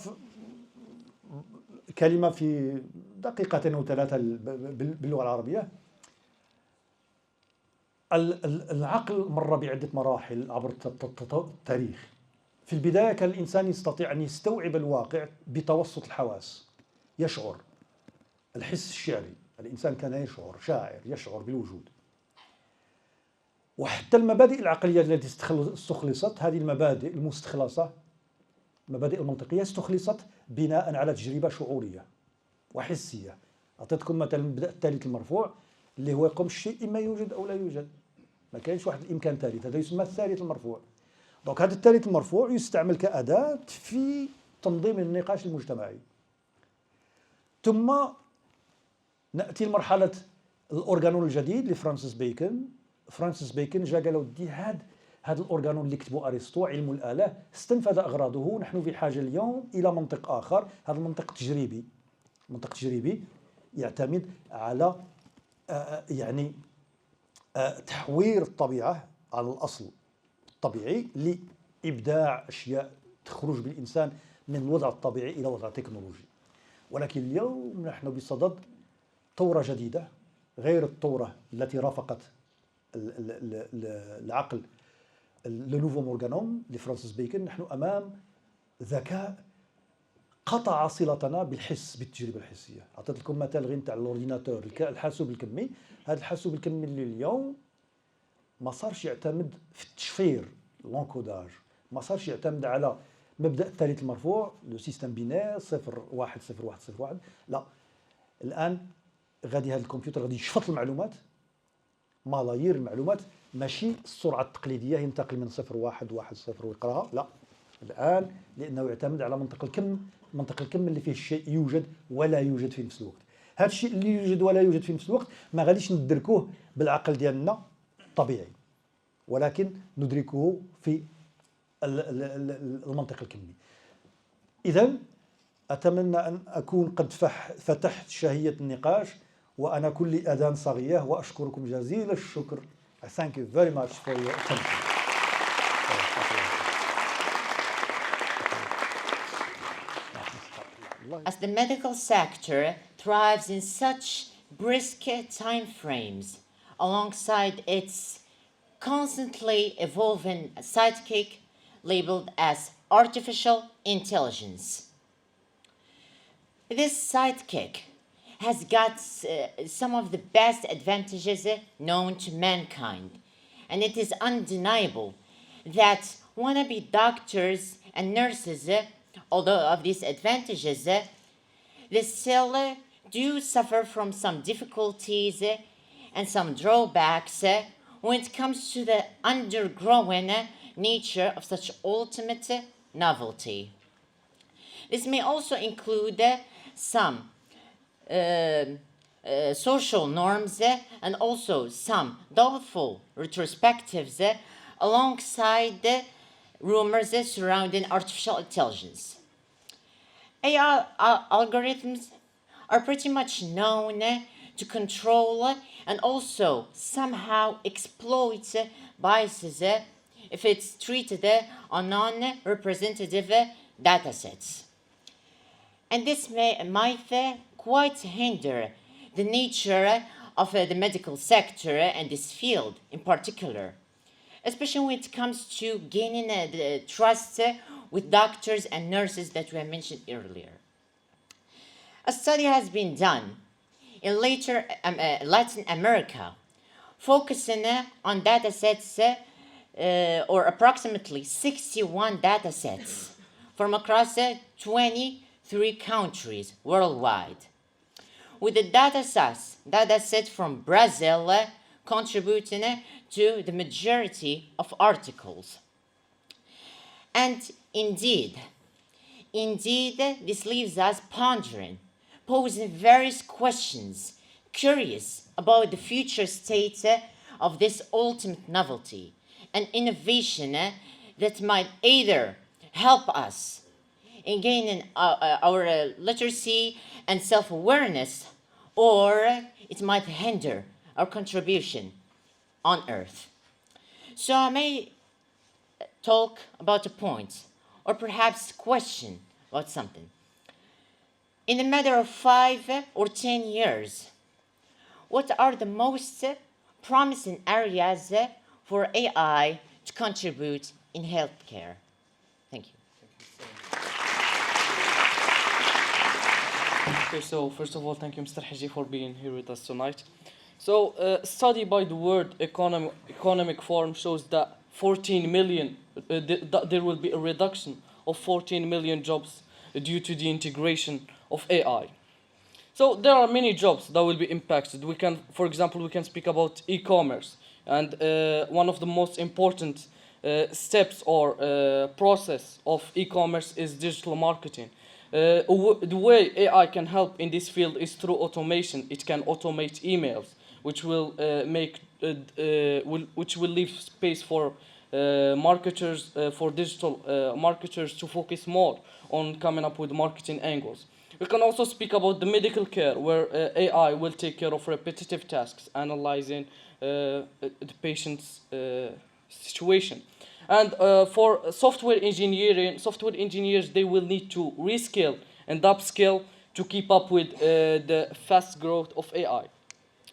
كلمة في دقيقتين أو ثلاثة باللغة العربية. العقل مر بعدة مراحل عبر التاريخ. في البداية كان الإنسان يستطيع أن يستوعب الواقع بتوسط الحواس. يشعر. الحس الشعري. الإنسان كان يشعر، شاعر، يشعر بالوجود. وحتى المبادئ العقلية التي استخلصت، هذه المبادئ المستخلصة، المبادئ المنطقية استخلصت بناء على تجربة شعورية وحسية. أعطيتكم مثلا المبدأ الثالث المرفوع اللي هو يقوم الشيء إما يوجد أو لا يوجد. ما كاينش واحد الإمكان ثالث، هذا يسمى الثالث المرفوع. دونك هذا الثالث المرفوع يستعمل كأداة في تنظيم النقاش المجتمعي. ثم نأتي لمرحلة الأورغانون الجديد لفرانسيس بيكون. فرانسيس بيكون جا قال ودي هذا الأورغانون اللي كتبوا أرسطو علم الآلة استنفذ أغراضه. نحن في حاجة اليوم إلى منطق آخر، هذا المنطق تجريبي. منطق تجريبي يعتمد على يعني تحوير الطبيعة على الأصل الطبيعي لإبداع أشياء تخرج بالإنسان من الوضع الطبيعي إلى وضع تكنولوجي. ولكن اليوم نحن بصدد ثورة جديدة غير الثورة التي رافقت العقل لنوفو مورغانوم لفرانسيس بيكون. نحن أمام ذكاء قطع صلتنا بالحس، بالتجربة الحسية. أعطيت لكم مثال غير نتاع الأورديناتور، الحاسوب الكمي. هذا الحاسوب الكمي اللي اليوم ما صارش يعتمد في التشفير، لونكوداج، ما صارش يعتمد على مبدأ الثالث المرفوع، لو سيستم بينير 0 1 0 1 0 1. لا، الآن غادي هذا الكمبيوتر غادي يشفط المعلومات، ملايير المعلومات، ماشي السرعة التقليدية ينتقل من 0 1 1 0 ويقراها. لا، الآن لأنه يعتمد على منطق الكم، منطق الكم اللي فيه الشيء يوجد ولا يوجد في نفس الوقت. هذا الشيء اللي يوجد ولا يوجد في نفس الوقت ما غاديش ندركوه بالعقل ديالنا طبيعي، ولكن ندركه في المنطق الكمي. إذن أتمنى أن أكون قد فتحت شهية النقاش، وأنا كل أذان صاغية، وأشكركم جزيل الشكر. I thank you very much for your attention. As the medical sector thrives in such brisk time frames, alongside its constantly evolving sidekick labeled as artificial intelligence. This sidekick has got some of the best advantages known to mankind. And it is undeniable that wannabe doctors and nurses, although of these advantages, they still do suffer from some difficulties and some drawbacks when it comes to the undergrowing nature of such ultimate novelty. This may also include some social norms and also some doubtful retrospectives alongside rumors surrounding artificial intelligence. AI algorithms are pretty much known to control and also somehow exploit biases if it's treated on non-representative data sets. And this might quite hinder the nature of the medical sector and this field in particular, especially when it comes to gaining the trust with doctors and nurses that we have mentioned earlier. A study has been done in Latin America, focusing on data sets or approximately 61 data sets from across 23 countries worldwide, with the data set from Brazil contributing to the majority of articles. And indeed, this leaves us pondering, posing various questions, curious about the future state of this ultimate novelty and innovation that might either help us in gaining our literacy and self-awareness, or it might hinder our contribution on Earth. So I may talk about a point, or perhaps question about something. In a matter of 5 or 10 years, what are the most promising areas for AI to contribute in healthcare? Thank you. Okay, so first of all, thank you, Mr. Hajji, for being here with us tonight. So, a study by the World Economic Forum shows that 14 million, there will be a reduction of 14 million jobs due to the integration of AI. So there are many jobs that will be impacted. For example, we can speak about e-commerce, and one of the most important steps or process of e-commerce is digital marketing. The way AI can help in this field is through automation. It can automate emails, which will leave space for marketers, for digital marketers to focus more on coming up with marketing angles. We can also speak about the medical care, where AI will take care of repetitive tasks, analyzing the patient's situation. And for software engineers, they will need to reskill and upskill to keep up with the fast growth of AI.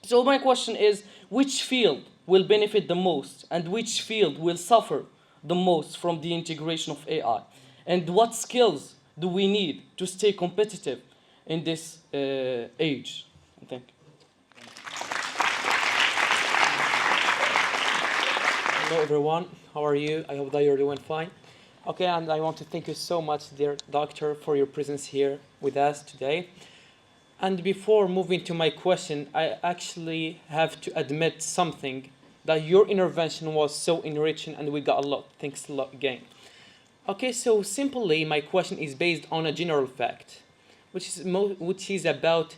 So my question is, which field will benefit the most, and which field will suffer the most from the integration of AI? And what skills do we need to stay competitive in this age? Thank you. Hello everyone, how are you? I hope that you're doing fine. Okay, and I want to thank you so much, dear doctor, for your presence here with us today. And before moving to my question, I actually have to admit something, that your intervention was so enriching and we got a lot. Thanks a lot again. Okay, so simply my question is based on a general fact, which is about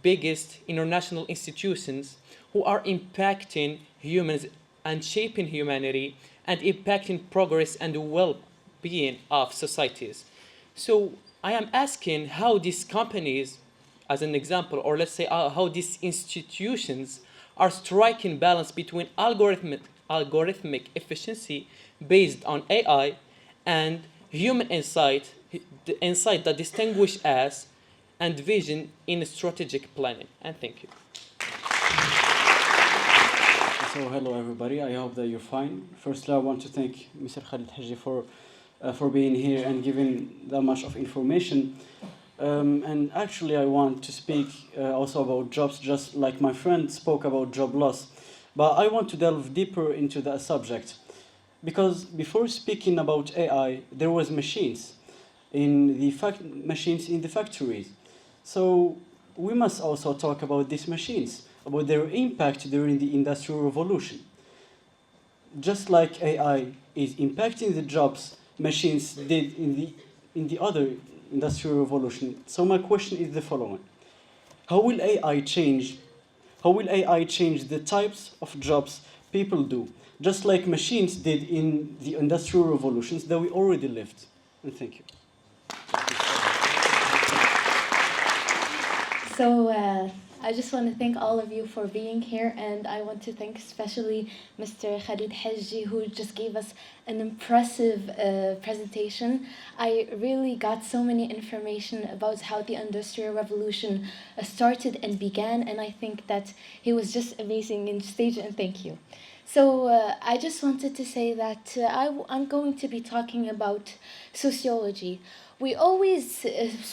biggest international institutions who are impacting humans and shaping humanity and impacting progress and the well-being of societies. So I am asking how these companies, as an example, or let's say how these institutions are striking balance between algorithmic efficiency based on AI and human insight, the insight that distinguish us and vision in strategic planning. And thank you. So hello everybody, I hope that you're fine. Firstly, I want to thank Mr. Khalid Hajji for being here and giving that much of information. And actually, I want to speak also about jobs, just like my friend spoke about job loss. But I want to delve deeper into that subject. Because before speaking about AI, there was machines in the machines in the factories. So we must also talk about these machines, about their impact during the Industrial Revolution. Just like AI is impacting the jobs machines did in the other Industrial Revolution. So my question is the following: How will AI change? How will AI change the types of jobs people do, just like machines did in the Industrial Revolutions that we already lived? And thank you. So I just want to thank all of you for being here, and I want to thank especially Mr. Khalid Hajji, who just gave us an impressive presentation. I really got so many information about how the Industrial Revolution started and began, and I think that he was just amazing in stage, and thank you. So I just wanted to say that I'm going to be talking about sociology. We always,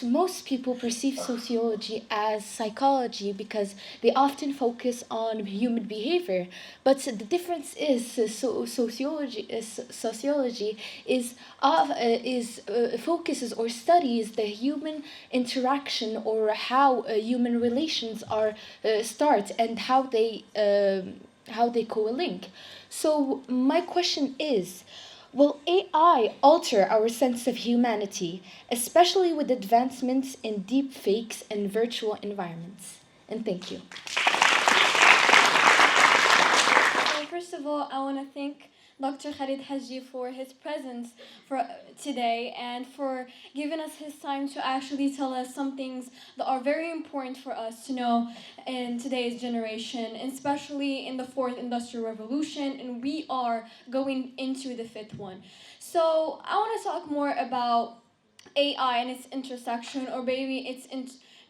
most people perceive sociology as psychology because they often focus on human behavior. But the difference is sociology focuses or studies the human interaction or how human relations are start and how they co-link. So my question is, will AI alter our sense of humanity, especially with advancements in deep fakes and virtual environments? And thank you. So first of all, I want to thank Dr. Khalid Hajji for his presence for today and for giving us his time to actually tell us some things that are very important for us to know in today's generation, especially in the fourth industrial revolution, and we are going into the fifth one. So I want to talk more about AI and its intersection, or maybe its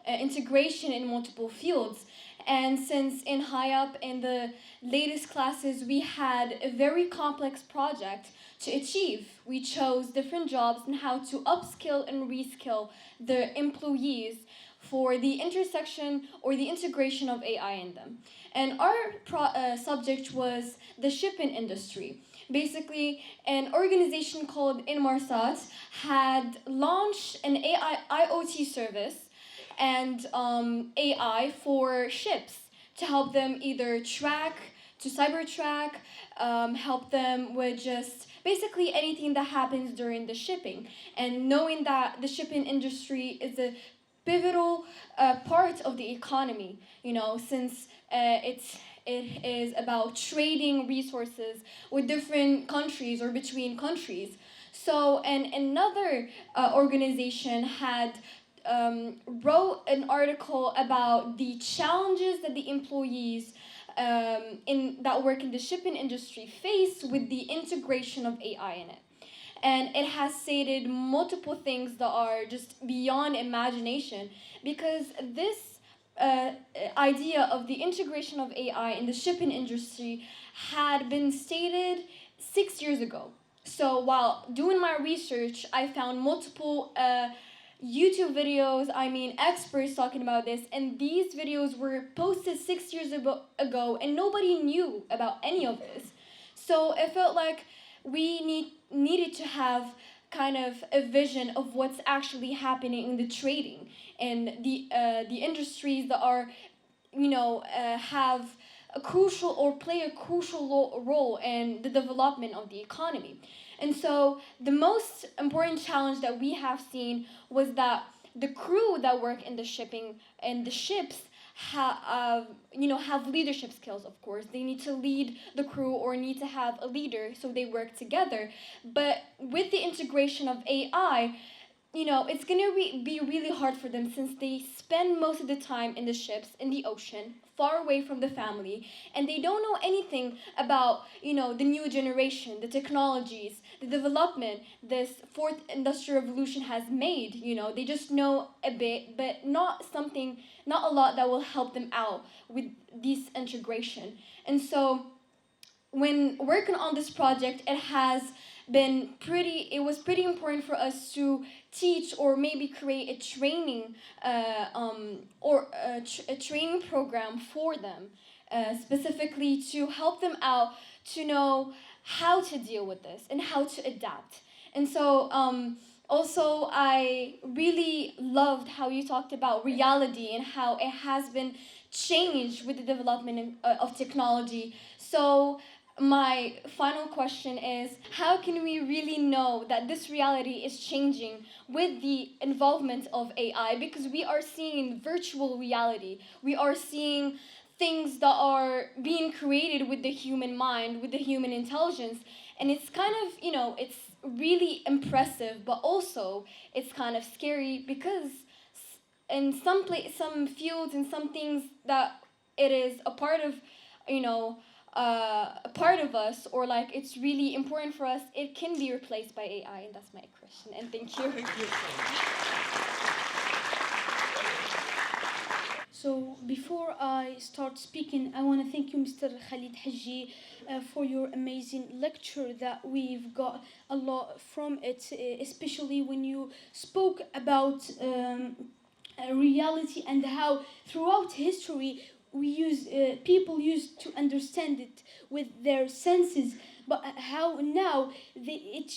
integration in multiple fields. And since in High Up in the latest classes we had a very complex project to achieve, we chose different jobs and how to upskill and reskill the employees for the intersection or the integration of AI in them. And our subject was the shipping industry. Basically, an organization called Inmarsat had launched an AI IoT service and AI for ships to help them either track, to cyber track, help them with just basically anything that happens during the shipping. And knowing that the shipping industry is a pivotal part of the economy, since it is about trading resources with different countries or between countries. So, and another organization had wrote an article about the challenges that the employees that work in the shipping industry face with the integration of AI in it. And it has stated multiple things that are just beyond imagination, because this idea of the integration of AI in the shipping industry had been stated 6 years ago. So while doing my research, I found multiple YouTube videos, experts talking about this, and these videos were posted 6 years ago, and nobody knew about any of this. So it felt like we needed to have kind of a vision of what's actually happening in the trading and the industries that are, have a crucial or play a crucial role in the development of the economy. And so the most important challenge that we have seen was that the crew that work in the shipping and the ships have leadership skills. Of course, they need to lead the crew or need to have a leader, so they work together. But with the integration of AI, it's going to be really hard for them, since they spend most of the time in the ships, in the ocean, far away from the family, and they don't know anything about, the new generation, the technologies, the development this fourth industrial revolution has made. They just know a bit, but not a lot that will help them out with this integration. And so when working on this project, it was pretty important for us to teach or maybe create a training or a training program for them, specifically to help them out to know how to deal with this and how to adapt. And so also I really loved how you talked about reality and how it has been changed with the development of technology. So my final question is, how can we really know that this reality is changing with the involvement of AI? Because we are seeing virtual reality. We are seeing things that are being created with the human mind, with the human intelligence. And it's kind of, it's really impressive, but also it's kind of scary because in some fields and some things that it is a part of, a part of us, or like it's really important for us, it can be replaced by AI. And that's my question. And thank you. Thank you. So before I start speaking, I want to thank you, Mr. Khalid Hajji, for your amazing lecture that we've got a lot from it, especially when you spoke about reality and how throughout history people used to understand it with their senses, but how now it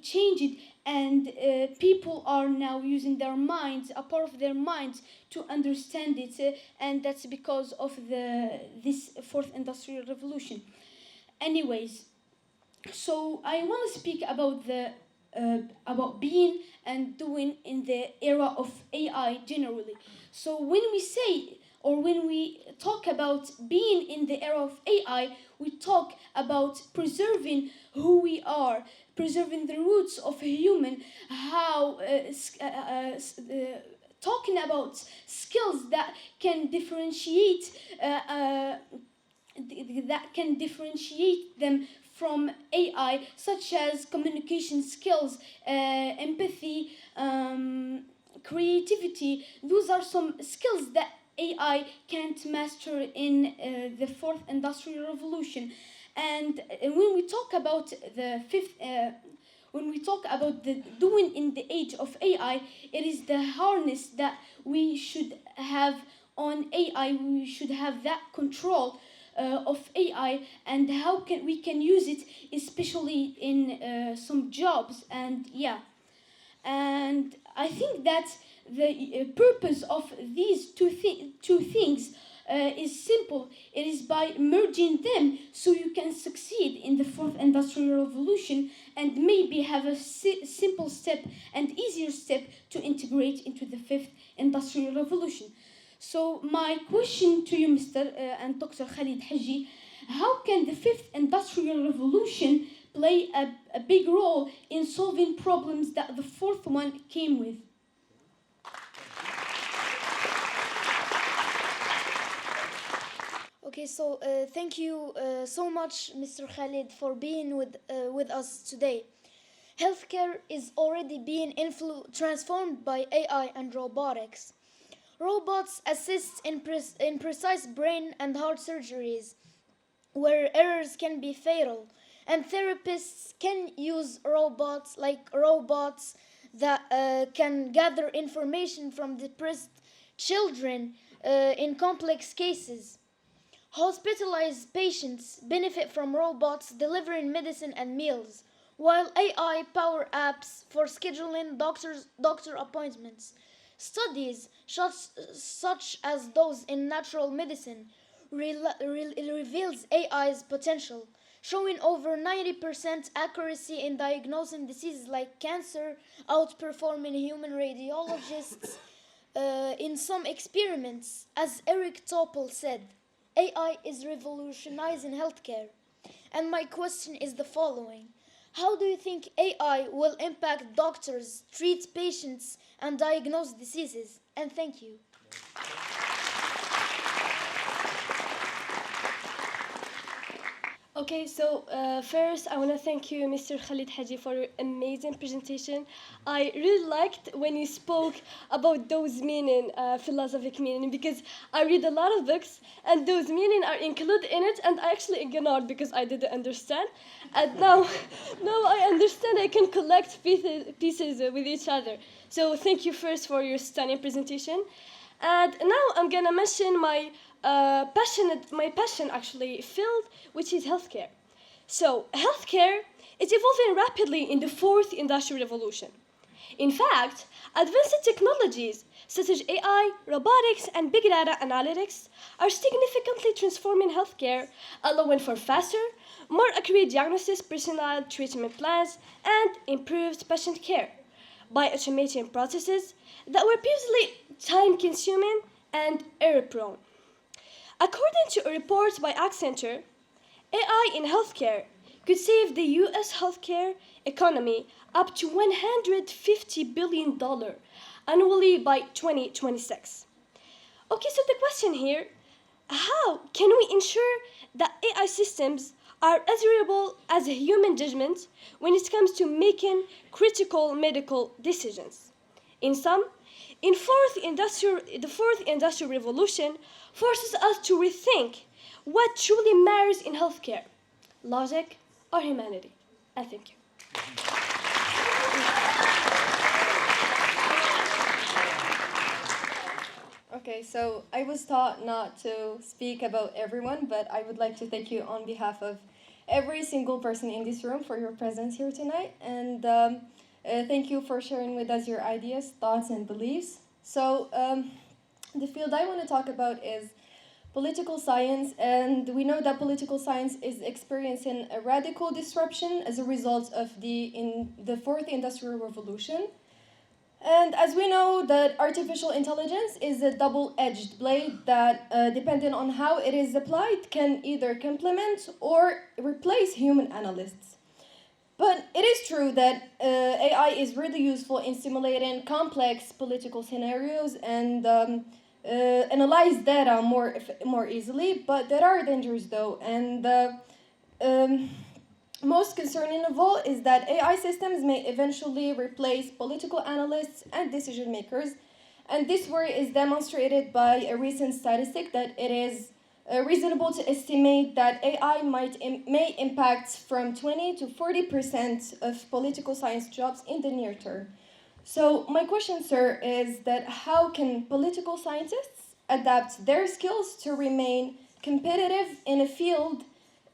changed, and people are now using their minds, a part of their minds, to understand it, and that's because of this fourth industrial revolution. Anyways, so I want to speak about being and doing in the era of AI generally. So when we say, or when we talk about being in the era of AI, we talk about preserving who we are, preserving the roots of a human, how talking about skills that can differentiate them from AI, such as communication skills, empathy, creativity. Those are some skills that AI can't master in the fourth industrial revolution. And when we talk about when we talk about the doing in the age of AI, it is the harness that we should have on AI. We should have that control of AI, and how we can use it, especially in some jobs. And yeah, and I think that the purpose of these two things is simple. It is by merging them so you can succeed in the fourth industrial revolution and maybe have a simple step and easier step to integrate into the fifth industrial revolution. So my question to you, Mr. and Dr. Khalid Hajji, how can the fifth industrial revolution play a big role in solving problems that the fourth one came with? Okay, so thank you so much, Mr. Khalid, for being with us today. Healthcare is already being transformed by AI and robotics. Robots assist in precise brain and heart surgeries, where errors can be fatal, and therapists can use robots that can gather information from depressed children in complex cases. Hospitalized patients benefit from robots delivering medicine and meals, while AI power apps for scheduling doctor appointments. Studies such as those in natural medicine reveals AI's potential, showing over 90% accuracy in diagnosing diseases like cancer, outperforming human radiologists in some experiments. As Eric Topol said, AI is revolutionizing healthcare. And my question is the following. How do you think AI will impact doctors, treat patients, and diagnose diseases? And thank you. Okay, so first I want to thank you, Mr. Khalid Hajji, for your amazing presentation. I really liked when you spoke about those meaning, philosophic meaning, because I read a lot of books and those meaning are included in it, and I actually ignored because I didn't understand. And now, now I understand. I can collect pieces with each other. So thank you first for your stunning presentation. And now I'm gonna mention my passion actually field, which is healthcare. So healthcare is evolving rapidly in the fourth industrial revolution. In fact, advanced technologies such as AI, robotics, and big data analytics are significantly transforming healthcare, allowing for faster, more accurate diagnosis, personalized treatment plans, and improved patient care by automating processes that were previously time-consuming and error-prone. According to a report by Accenture, AI in healthcare could save the US healthcare economy up to $150 billion annually by 2026. Okay, so the question here, how can we ensure that AI systems are as reliable as human judgment when it comes to making critical medical decisions? In sum, the fourth industrial revolution forces us to rethink what truly matters in healthcare, logic or humanity. And thank you. Okay, so I was taught not to speak about everyone, but I would like to thank you on behalf of every single person in this room for your presence here tonight. And thank you for sharing with us your ideas, thoughts, and beliefs. So the field I want to talk about is political science, and we know that political science is experiencing a radical disruption as a result of the fourth industrial revolution. And as we know that artificial intelligence is a double-edged blade that, depending on how it is applied, can either complement or replace human analysts. But it is true that AI is really useful in simulating complex political scenarios and analyze data more easily, but there are dangers though, and most concerning of all is that AI systems may eventually replace political analysts and decision makers, and this worry is demonstrated by a recent statistic that it is reasonable to estimate that AI may impact from 20 to 40% of political science jobs in the near term. So my question, sir, is that how can political scientists adapt their skills to remain competitive in a field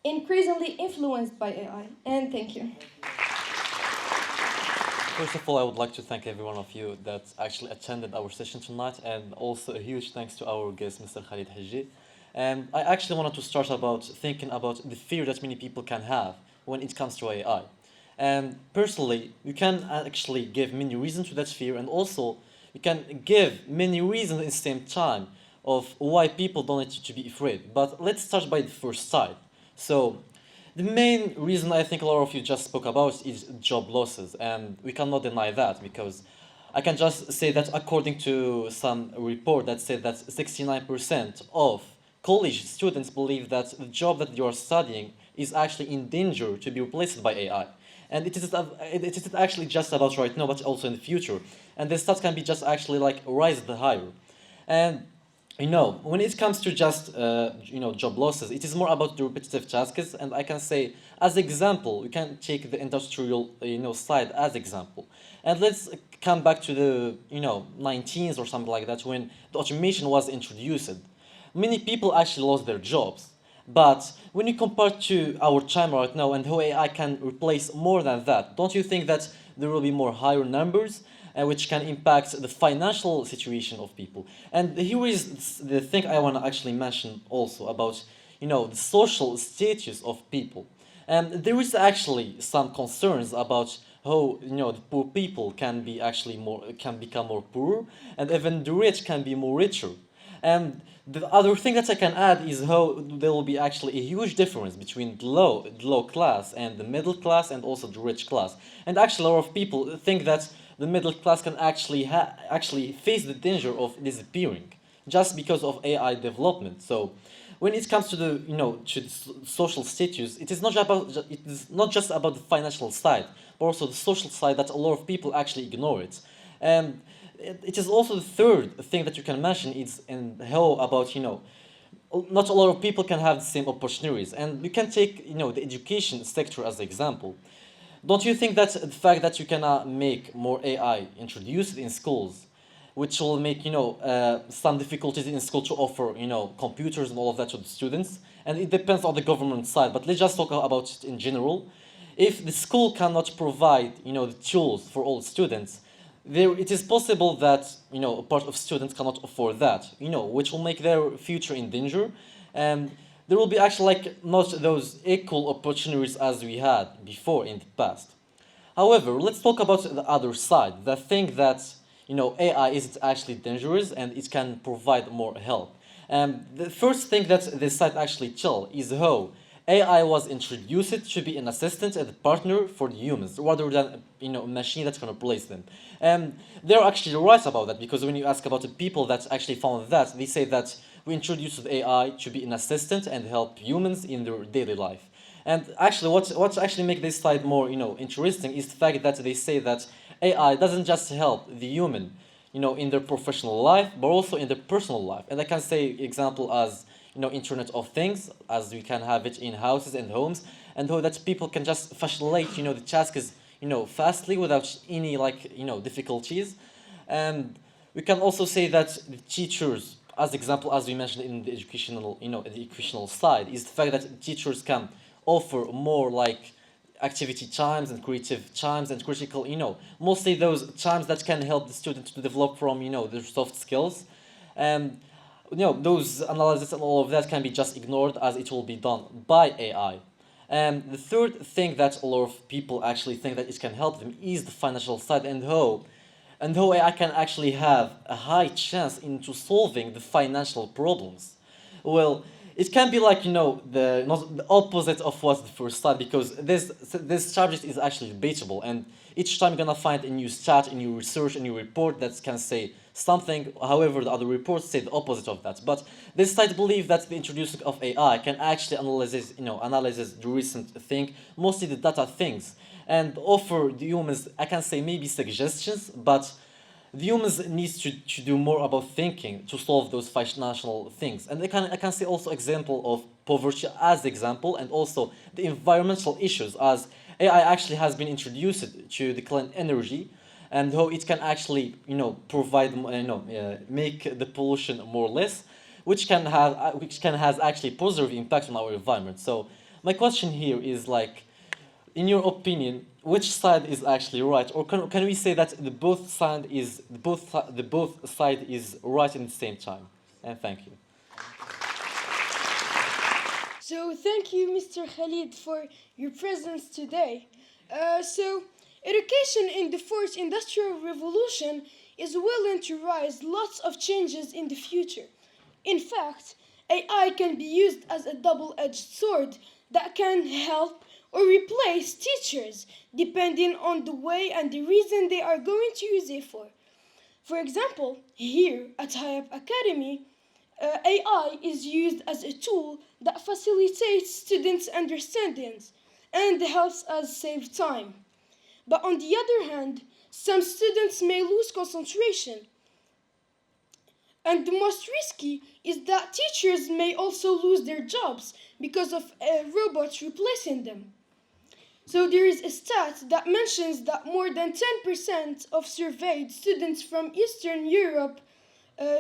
increasingly influenced by AI? And thank you. First of all, I would like to thank every one of you that actually attended our session tonight, and also a huge thanks to our guest, Mr. Khalid Hajji. And I actually wanted to start about thinking about the fear that many people can have when it comes to AI. And personally, you can actually give many reasons to that fear, and also you can give many reasons at the same time of why people don't need to be afraid. But let's start by the first side. So the main reason I think a lot of you just spoke about is job losses, and we cannot deny that, because I can just say that according to some report that said that 69% of college students believe that the job that you are studying is actually in danger to be replaced by AI. And it isn't actually just about right now, but also in the future. And the stats can be just actually like rise the higher. And you know, when it comes to just job losses, it is more about the repetitive tasks. And I can say, as example, you can take the industrial side as example. And let's come back to the 19s or something like that, when the automation was introduced. Many people actually lost their jobs. But when you compare to our time right now and how AI can replace more than that, don't you think that there will be more higher numbers which can impact the financial situation of people? And here is the thing I want to actually mention also about the social status of people. And there is actually some concerns about how the poor people can become more poor, and even the rich can be more richer. And the other thing that I can add is how there will be actually a huge difference between the low class and the middle class, and also the rich class. And actually a lot of people think that the middle class can actually face the danger of disappearing just because of AI development. So when it comes to the to the social status, it is not just about the financial side, but also the social side that a lot of people actually ignore it. And it is also the third thing that you can mention is in how about not a lot of people can have the same opportunities, and you can take the education sector as an example. Don't you think that the fact that you cannot make more AI introduced in schools, which will make some difficulties in school to offer computers and all of that to the students, and it depends on the government side. But let's just talk about it in general. If the school cannot provide the tools for all students, it is possible that a part of students cannot afford that, which will make their future in danger, and there will be actually like not those equal opportunities as we had before in the past. However, let's talk about the other side, the thing that AI isn't actually dangerous and it can provide more help. The first thing that this site actually tell is how AI was introduced to be an assistant and a partner for the humans rather than a machine that's going to replace them. They're actually right about that, because when you ask about the people that actually found that, they say that we introduced AI to be an assistant and help humans in their daily life. And actually, what actually makes this side more interesting is the fact that they say that AI doesn't just help the human, in their professional life, but also in their personal life. And I can say example as Internet of Things, as we can have it in houses and homes, and how that people can just facilitate the tasks fastly without any difficulties. And we can also say that the teachers, as example, as we mentioned in the educational side, is the fact that teachers can offer more activity times and creative times and critical, mostly those times that can help the student to develop from, their soft skills. And, those analysis and all of that can be just ignored as it will be done by AI. And the third thing that a lot of people actually think that it can help them is the financial side, and how AI can actually have a high chance into solving the financial problems. Well, it can be like not the opposite of what's the first side, because this subject is actually debatable, and each time you're gonna find a new stat, a new research, a new report that can say something. However, the other reports say the opposite of that. But this side believe that the introduction of AI can actually analyze the recent thing, mostly the data things, and offer the humans, I can say maybe suggestions, but the humans needs to do more about thinking to solve those financial things. And I can say also example of poverty as example, and also the environmental issues, as AI actually has been introduced to the clean energy, and how it can actually provide make the pollution more or less, which can has actually positive impact on our environment. So my question here is in your opinion, which side is actually right, or can we say that the both side is right in the same time? And thank you. So thank you, Mr. Khalid, for your presence today. So education in the fourth industrial revolution is willing to rise lots of changes in the future. In fact, AI can be used as a double-edged sword that can help or replace teachers depending on the way and the reason they are going to use it for. For example, here at High Up Academy, AI is used as a tool that facilitates students' understandings and helps us save time. But on the other hand, some students may lose concentration. And the most risky is that teachers may also lose their jobs because of robots replacing them. So there is a stat that mentions that more than 10% of surveyed students from Eastern Europe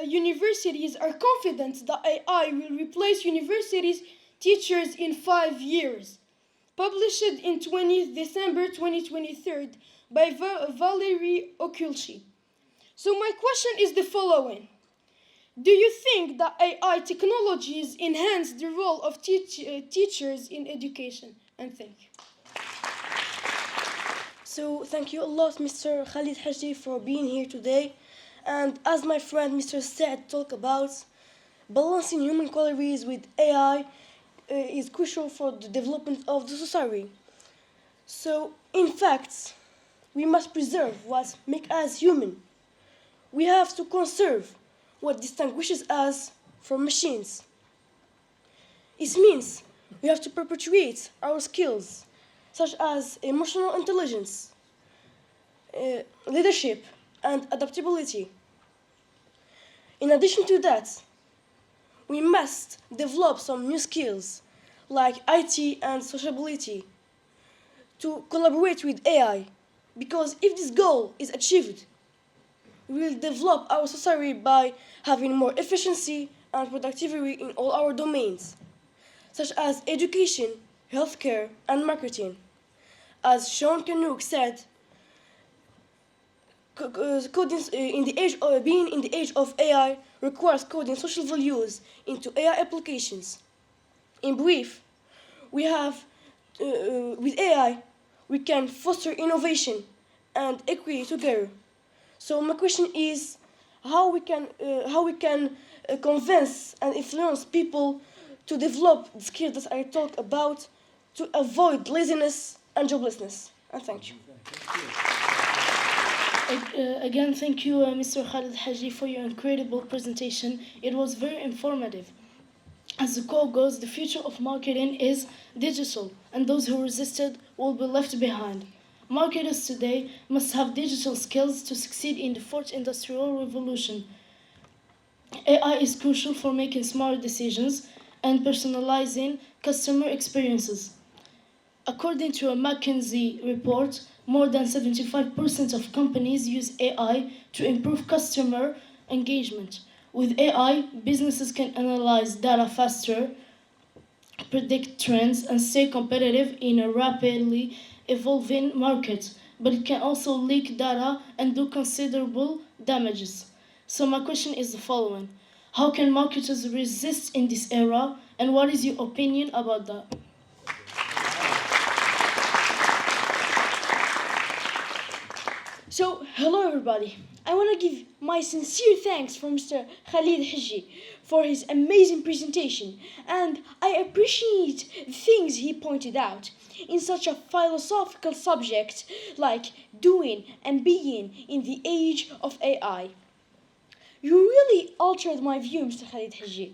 universities are confident that AI will replace universities teachers in 5 years. Published in December 2023 by Valerie Okulchi. So my question is the following. Do you think that AI technologies enhance the role of teachers in education? And thank you. So thank you a lot, Mr. Khalid Hajji, for being here today. And as my friend Mr. Saad talked about, balancing human qualities with AI is crucial for the development of the society. So, in fact, we must preserve what makes us human. We have to conserve what distinguishes us from machines. It means we have to perpetuate our skills, such as emotional intelligence, leadership, and adaptability. In addition to that, we must develop some new skills like IT and sociability to collaborate with AI, because if this goal is achieved, we will develop our society by having more efficiency and productivity in all our domains, such as education, healthcare, and marketing. As Sean Canuck said, being in the age of AI requires coding social values into AI applications. In brief, we have, with AI, we can foster innovation and equity together. So my question is, how we can convince and influence people to develop the skills that I talked about to avoid laziness and joblessness. And thank you. Again, thank you, Mr. Khalid Hajji, for your incredible presentation. It was very informative. As the quote goes, the future of marketing is digital, and those who resisted will be left behind. Marketers today must have digital skills to succeed in the fourth industrial revolution. AI is crucial for making smart decisions and personalizing customer experiences. According to a McKinsey report, more than 75% of companies use AI to improve customer engagement. With AI, businesses can analyze data faster, predict trends, and stay competitive in a rapidly evolving market. But it can also leak data and do considerable damages. So my question is the following. How can marketers resist in this era, and what is your opinion about that? So, hello everybody. I want to give my sincere thanks for Mr. Khalid Hajji for his amazing presentation, and I appreciate the things he pointed out in such a philosophical subject like doing and being in the age of AI. You really altered my view, Mr. Khalid Hajji,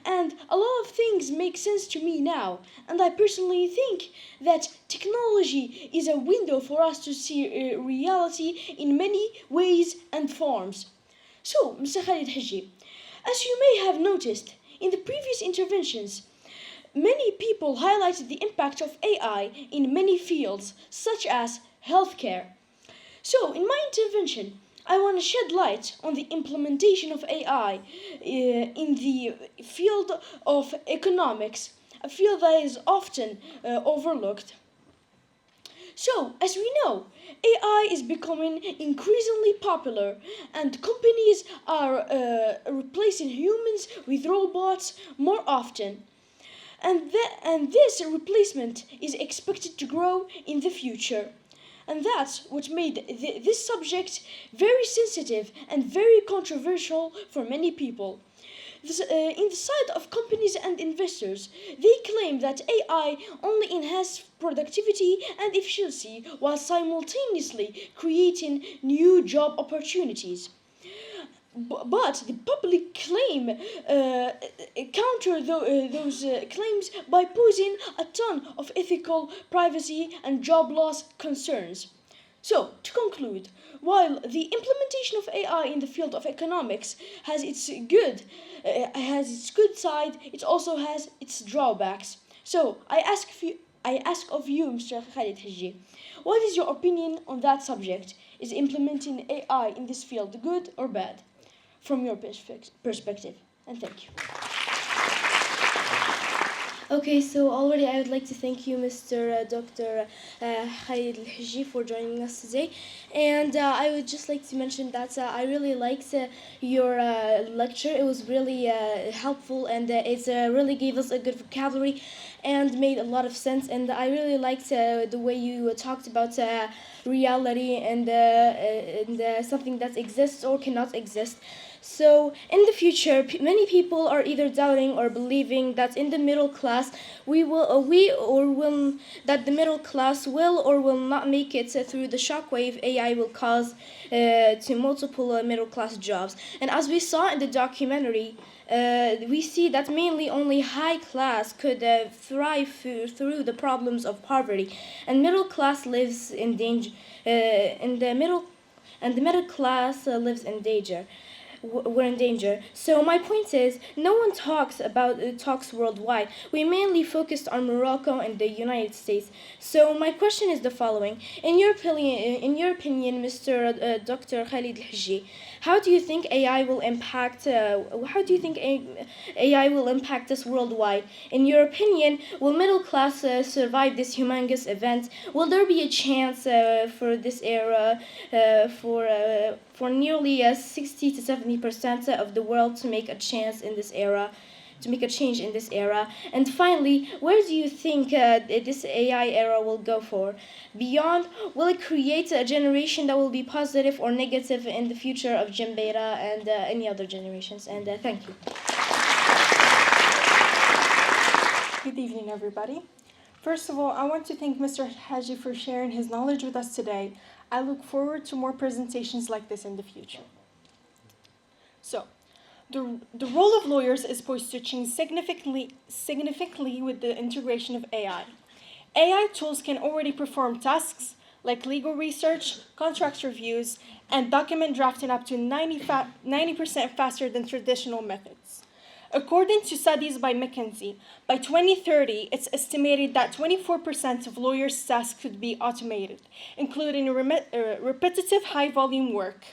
and a lot of things make sense to me now, and I personally think that technology is a window for us to see reality in many ways and forms. So, Mr. Khalid Hajji, as you may have noticed in the previous interventions, many people highlighted the impact of AI in many fields, such as healthcare. So, in my intervention, I want to shed light on the implementation of AI in the field of economics, a field that is often overlooked. So, as we know, AI is becoming increasingly popular, and companies are replacing humans with robots more often. And this replacement is expected to grow in the future. And that's what made this subject very sensitive and very controversial for many people. In the side of companies and investors, they claim that AI only enhances productivity and efficiency while simultaneously creating new job opportunities. But the public claim counter those claims by posing a ton of ethical, privacy, and job loss concerns. So, to conclude, while the implementation of AI in the field of economics has its good side, it also has its drawbacks. So, I ask of you, Mr. Khalid Hajji, what is your opinion on that subject? Is implementing AI in this field good or bad? From your perspective, and thank you. Okay, so already I would like to thank you, Mr. Dr. Khalid Hajji, for joining us today. And I would just like to mention that I really liked your lecture. It was really helpful, and it really gave us a good vocabulary and made a lot of sense. And I really liked the way you talked about reality and something that exists or cannot exist. So in the future, many people are either doubting or believing that in the middle class that the middle class will or will not make it through the shockwave AI will cause to multiple middle class jobs. And as we saw in the documentary, we see that mainly only high class could thrive through the problems of poverty, and middle class lives in danger. And the middle class lives in danger. We're in danger. So my point is, no one talks worldwide. We mainly focused on Morocco and the United States. So my question is the following: in your opinion, Mr. Dr. Khalid Hajji, how do you think AI will impact? AI will impact us worldwide? In your opinion, will middle class survive this humongous event? Will there be a chance for this era for nearly 60 to 70% of the world to make a chance in this era, to make a change in this era? And finally, where do you think this AI era will go for? Beyond, will it create a generation that will be positive or negative in the future of Jim Beta and any other generations? And thank you. Good evening, everybody. First of all, I want to thank Mr. Hajji for sharing his knowledge with us today. I look forward to more presentations like this in the future. So, the role of lawyers is poised to change significantly with the integration of AI. AI tools can already perform tasks like legal research, contract reviews, and document drafting up to 90% faster than traditional methods. According to studies by McKinsey, by 2030, it's estimated that 24% of lawyers' tasks could be automated, including repetitive high-volume work.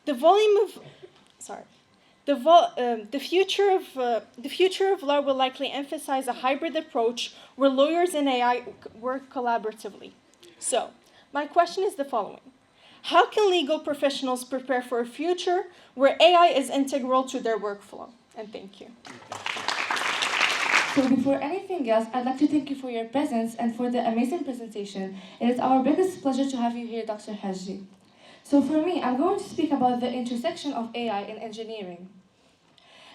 The future of law will likely emphasize a hybrid approach where lawyers and AI work collaboratively. So, my question is the following: how can legal professionals prepare for a future where AI is integral to their workflow? And thank you. So before anything else, I'd like to thank you for your presence and for the amazing presentation. It is our biggest pleasure to have you here, Dr. Hajji. So for me, I'm going to speak about the intersection of AI and engineering.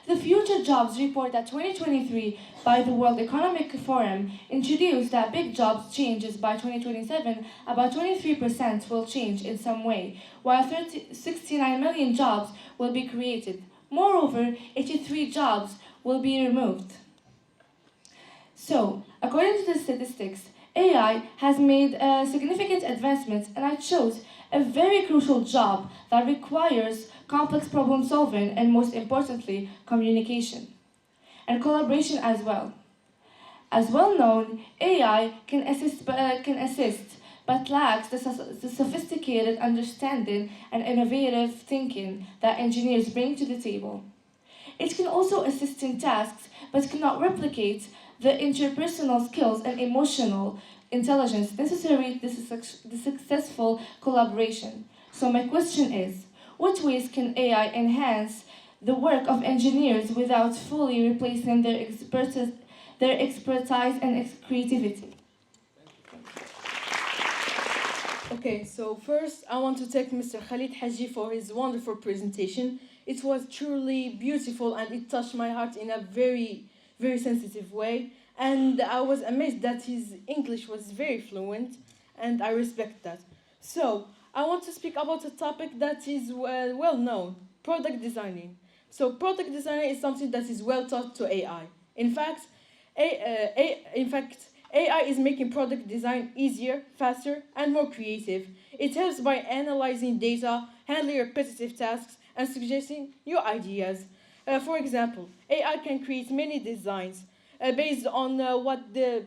The Future Jobs Report that 2023 by the World Economic Forum introduced that big jobs changes by 2027, about 23% will change in some way, while 69 million jobs will be created. Moreover, 83 jobs will be removed. So, according to the statistics, AI has made significant advancements, and I chose a very crucial job that requires complex problem solving and, most importantly, communication and collaboration as well. As well known, AI can assist but lacks the sophisticated understanding and innovative thinking that engineers bring to the table. It can also assist in tasks, but cannot replicate the interpersonal skills and emotional intelligence necessary to the successful collaboration. So my question is, what ways can AI enhance the work of engineers without fully replacing their expertise and creativity? Okay, so first I want to thank Mr. Khalid Hajji for his wonderful presentation. It was truly beautiful and it touched my heart in a very, very sensitive way. And I was amazed that his English was very fluent, and I respect that. So, I want to speak about a topic that is well known, product designing. So, product designing is something that is well taught to AI. In fact, AI is making product design easier, faster, and more creative. It helps by analyzing data, handling repetitive tasks, and suggesting new ideas. For example, AI can create many designs based on what the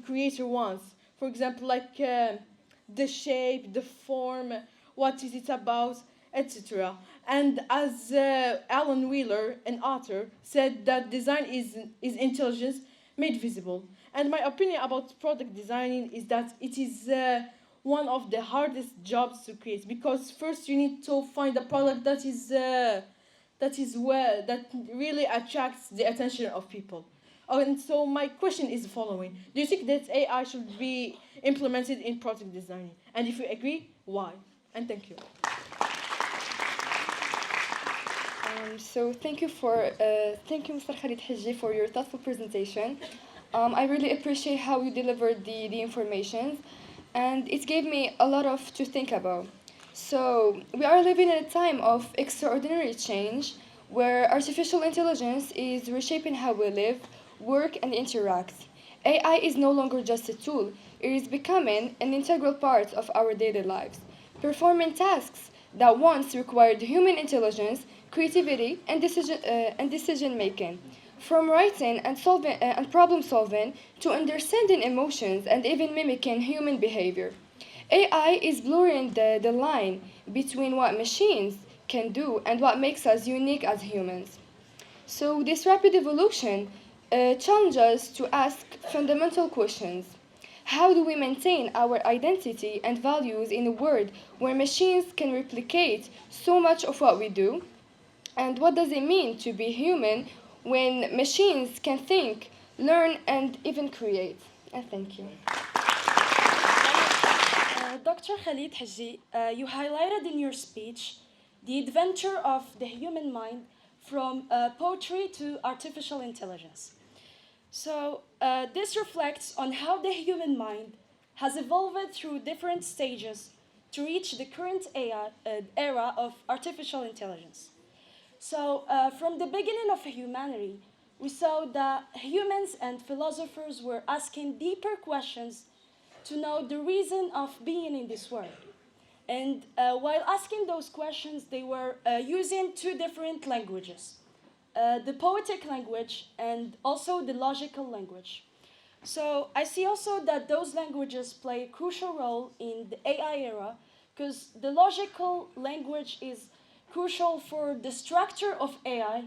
creator wants. For example, like the shape, the form, what is it about, etc. And as Alan Wheeler, an author, said that design is intelligence made visible. And my opinion about product designing is that it is one of the hardest jobs to create, because first you need to find a product that really attracts the attention of people. Oh, and so my question is the following: do you think that AI should be implemented in product designing? And if you agree, why? And thank you. So thank you, Mr. Khalid Hajji, for your thoughtful presentation. I really appreciate how you delivered the information, and it gave me a lot to think about. So we are living in a time of extraordinary change, where artificial intelligence is reshaping how we live, work, and interact. AI is no longer just a tool, it is becoming an integral part of our daily lives, performing tasks that once required human intelligence, creativity, and decision making. From writing and problem solving to understanding emotions and even mimicking human behavior. AI is blurring the line between what machines can do and what makes us unique as humans. So, this rapid evolution challenges us to ask fundamental questions. How do we maintain our identity and values in a world where machines can replicate so much of what we do? And what does it mean to be human when machines can think, learn, and even create? And thank you. Dr. Khalid Hajji, you highlighted in your speech the adventure of the human mind from poetry to artificial intelligence. So this reflects on how the human mind has evolved through different stages to reach the current era of artificial intelligence. So from the beginning of humanity, we saw that humans and philosophers were asking deeper questions to know the reason of being in this world. And while asking those questions, they were using two different languages, the poetic language and also the logical language. So I see also that those languages play a crucial role in the AI era because the logical language is crucial for the structure of AI,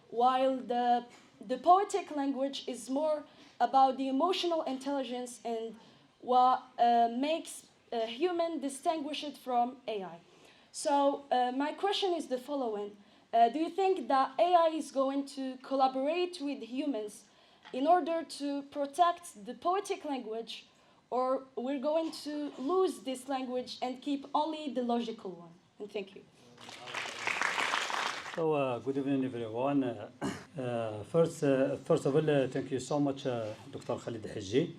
while the poetic language is more about the emotional intelligence and what makes a human distinguished from AI. So my question is the following. Do you think that AI is going to collaborate with humans in order to protect the poetic language, or we're going to lose this language and keep only the logical one? And thank you. So, good evening, everyone. First of all, thank you so much, Dr. Khalid Hajji.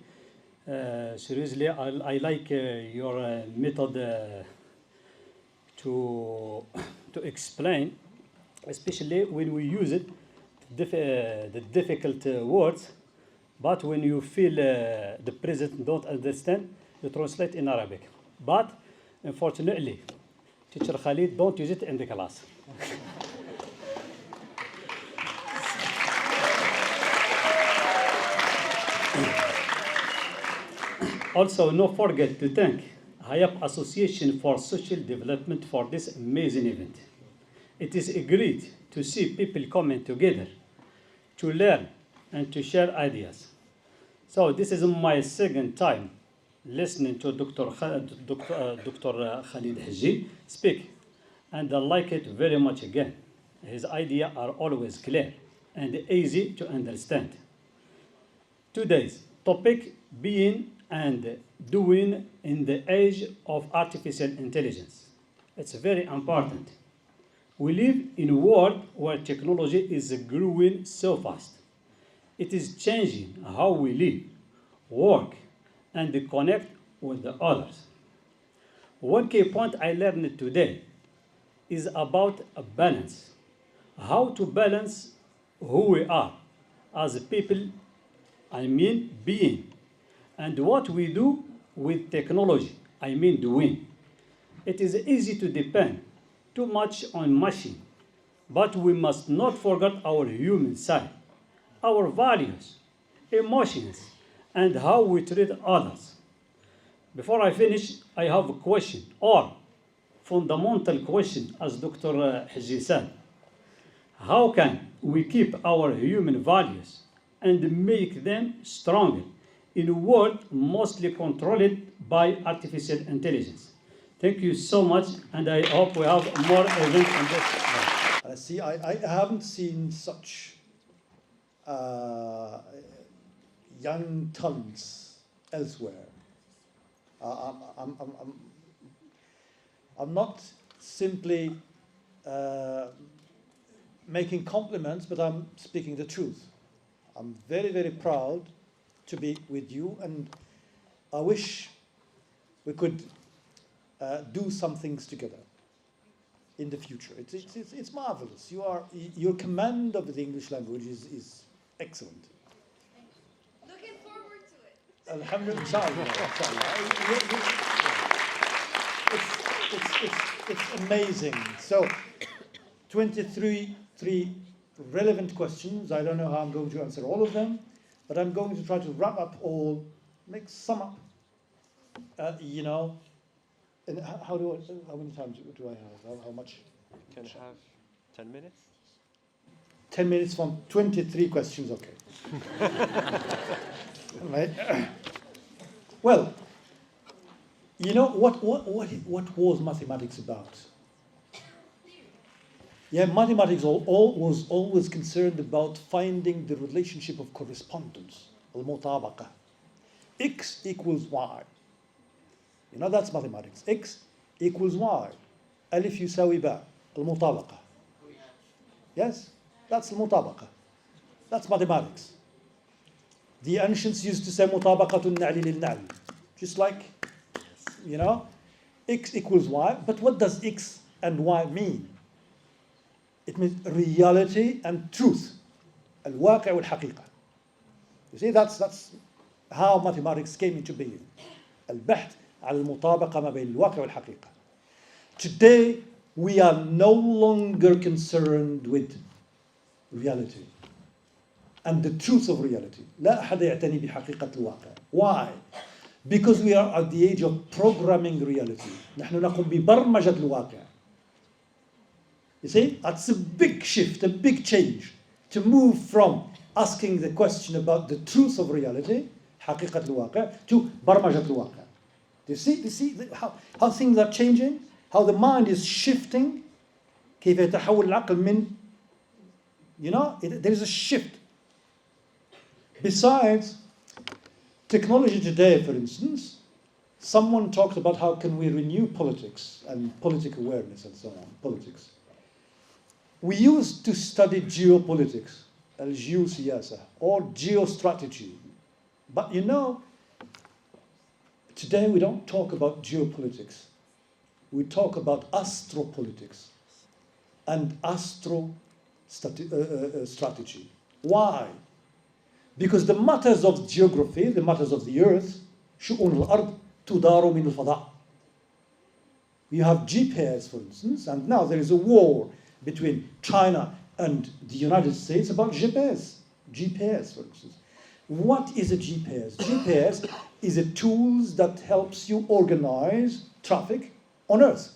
Seriously, I like your method to explain, especially when we use it, the difficult words, but when you feel the president don't understand, you translate in Arabic. But unfortunately, teacher Khalid don't use it in the class. Also, no forget to thank High Up Association for Social Development for this amazing event. It is great to see people coming together to learn and to share ideas. So this is my second time listening to Dr. Khalid Hajji speak, and I like it very much again. His ideas are always clear and easy to understand. Today's topic being and doing in the age of artificial intelligence. It's very important. We live in a world where technology is growing so fast. It is changing how we live, work, and connect with the others. One key point I learned today is about a balance. How to balance who we are as people, I mean being, and what we do with technology, I mean doing. It is easy to depend too much on machine, but we must not forget our human side, our values, emotions, and how we treat others. Before I finish, I have a question, or fundamental question, as Dr. Hajji said. How can we keep our human values and make them stronger in a world mostly controlled by artificial intelligence? Thank you so much, and I hope we have more events on this. See, I haven't seen such young talents elsewhere. I'm not simply making compliments, but I'm speaking the truth. I'm very, very proud to be with you, and I wish we could do some things together. in the future. It's marvelous. Your command of the English language is excellent. Looking forward to it. Alhamdulillah, inshallah, it's amazing. So, 23 relevant questions. I don't know how I'm going to answer all of them, but I'm going to try to wrap up all, sum up. And how many times do I have? How much? Can have 10 minutes? 10 minutes from 23 questions, okay. Right. Well, what was mathematics about? Yeah, mathematics was always concerned about finding the relationship of correspondence, al-mutabaqa. X equals Y. That's mathematics. X equals Y. Alif yusawi ba, al-mutabaqa. Yes, that's al-mutabaqa. That's mathematics. The ancients used to say mutabaqatun na'li lil na'li. Just like, X equals Y. But what does X and Y mean? It means reality and truth. Al-waqi' wal-haqiqa. You see, that's how mathematics came into being. Al-bahth على المطابقة ما بين الواقع والحقيقة. Today, we are no longer concerned with reality and the truth of reality. لا أحد يعتني بحقيقة الواقع. Why? Because we are at the age of programming reality. نحن نقوم ببرمجة الواقع. You see, that's a big shift, a big change to move from asking the question about the truth of reality, حقيقة الواقع, to برمجة الواقع. Do you see how things are changing? How the mind is shifting? كيف يتحول العقل من there is a shift. Besides, technology today, for instance, someone talked about how can we renew politics and political awareness and so on, politics. We used to study geopolitics, al-geosiyasa, or geostrategy. But today we don't talk about geopolitics. We talk about astropolitics and strategy. Why? Because the matters of geography, the matters of the earth, شؤون الأرض تدار من الفضاء. You have GPS, for instance, and now there is a war between China and the United States about GPS. GPS, for instance. What is a GPS? GPS is a tool that helps you organize traffic on Earth.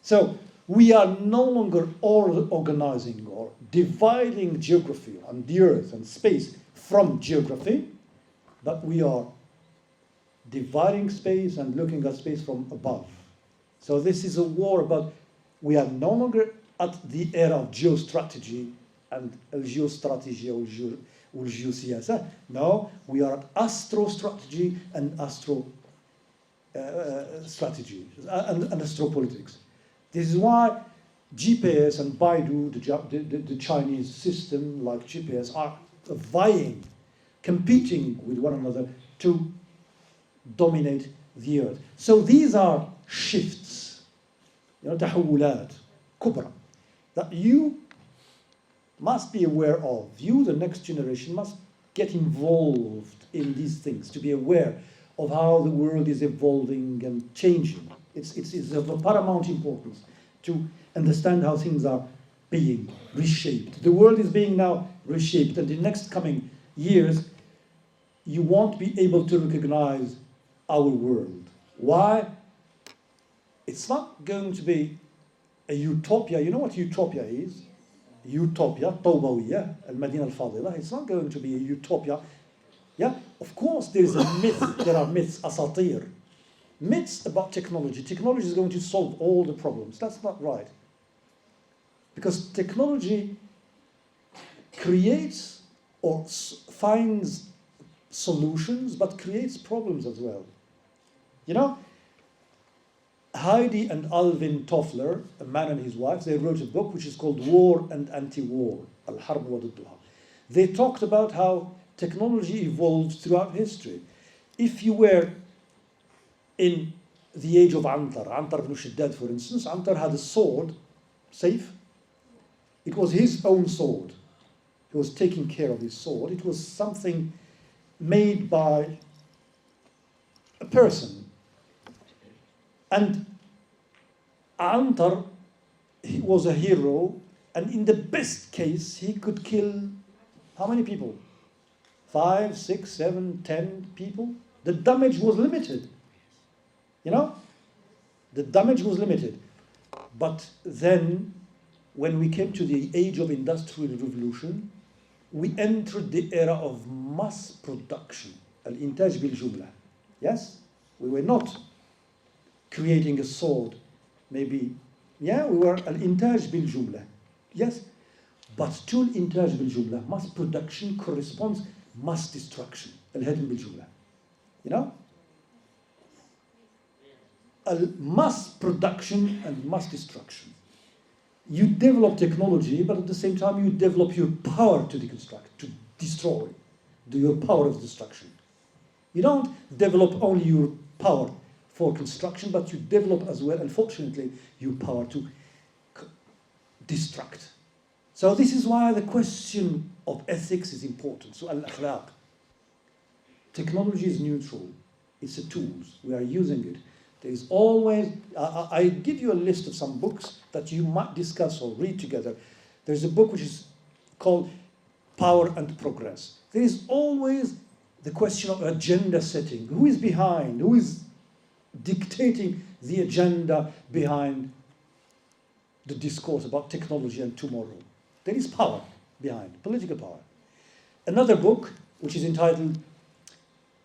So we are no longer organizing or dividing geography and the Earth and space from geography, but we are dividing space and looking at space from above. So this is a war about, we are no longer at the era of geostrategy and geostrategy or geosiyasa. No, we are at astrostrategy and strategy and astropolitics. This is why GPS and Baidu, the Chinese system like GPS, are vying, competing with one another to dominate the earth. So these are shifts, تحولات كبرى, that you must be aware of. You, the next generation, must get involved in these things, to be aware of how the world is evolving and changing. It's of paramount importance to understand how things are being reshaped. The world is being now reshaped, and in the next coming years, you won't be able to recognize our world. Why? It's not going to be a utopia. You know what utopia is? Utopia, طوبوية, المدينة الفاضلة. It's not going to be a utopia. Yeah, of course there is a myth. There are myths, asatir. Myths about technology. Technology is going to solve all the problems. That's not right. Because technology creates or finds solutions, but creates problems as well. Heidi and Alvin Toffler, a man and his wife, they wrote a book which is called War and Anti-War, Al-Harb wa Didduha. They talked about how technology evolved throughout history. If you were in the age of Antar. Antar ibn Shaddad, for instance. Antar had a sword, safe. It was his own sword. He was taking care of his sword. It was something made by a person. And Antar, he was a hero, and in the best case, he could kill how many people? 5, 6, 7, 10 people. The damage was limited. You know? The damage was limited. But then, when we came to the age of industrial revolution, we entered the era of mass production. Al-intaj bil-jumla. Yes? We were not creating a sword. Maybe, yeah, we were al-intaj bil-jumla. Yes? But to al-intaj bil-jumla, mass production corresponds mass destruction. Al-hadm bil-jumla. You know? Mass production and mass destruction. You develop technology, but at the same time you develop your power to deconstruct, to destroy, your power of destruction. You don't develop only your power for construction, but you develop as well, unfortunately, your power to destruct. So this is why the question of ethics is important. So al-akhlaq. Technology is neutral. It's a tool. We are using it. There is always, I give you a list of some books that you might discuss or read together. There's a book which is called Power and Progress. There is always the question of agenda setting. Who is behind? Who is dictating the agenda behind the discourse about technology and tomorrow? There is power behind, political power. Another book, which is entitled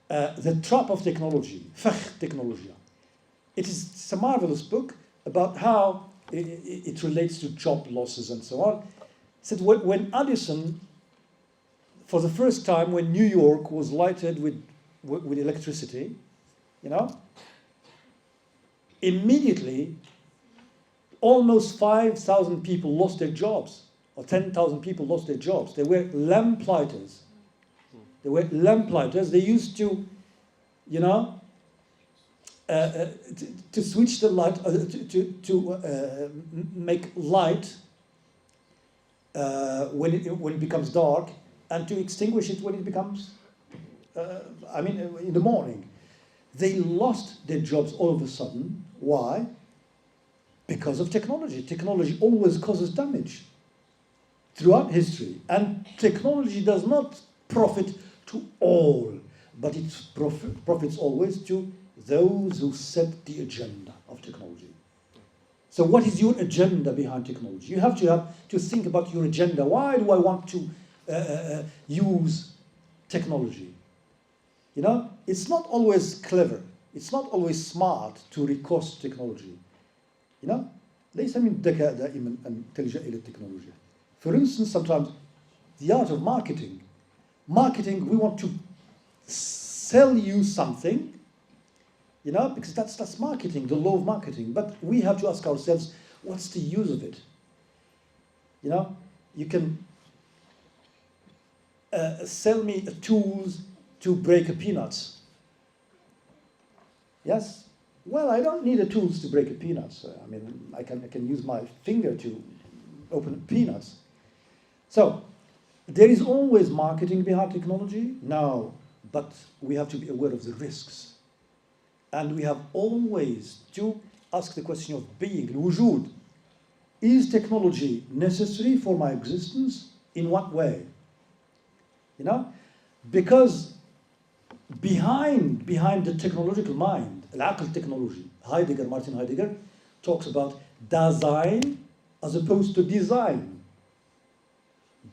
The Trap of Technology, Fakh Technologia. It's a marvelous book about how it relates to job losses and so on. It said when Edison, for the first time, when New York was lighted with electricity, you know, immediately almost 5,000 people lost their jobs, or 10,000 people lost their jobs. They were lamplighters. They were lamplighters. They used to, you know, to switch the light, to make light when it becomes dark, and to extinguish it when it becomes, in the morning. They lost their jobs all of a sudden. Why? Because of technology. Technology always causes damage throughout history. And technology does not profit to all, but it profits always to those who set the agenda of technology. So what is your agenda behind technology? You have to think about your agenda. Why do I want to use technology? You know, it's not always clever. It's not always smart to recourse to technology. You know, ليس من الذكاء دائما أن تلجأ إلى التكنولوجيا. For instance, sometimes the art of marketing. Marketing, we want to sell you something, you know, because that's marketing, the law of marketing. But we have to ask ourselves, what's the use of it? You know, you can sell me tools to break a peanuts. Yes? Well, I don't need tools to break a peanuts. I can use my finger to open peanuts. So, there is always marketing behind technology now, but we have to be aware of the risks. And we have always to ask the question of being, الوجود. Is technology necessary for my existence? In what way? You know? Because behind the technological mind, العقل technology, Martin Heidegger talks about Dasein as opposed to design.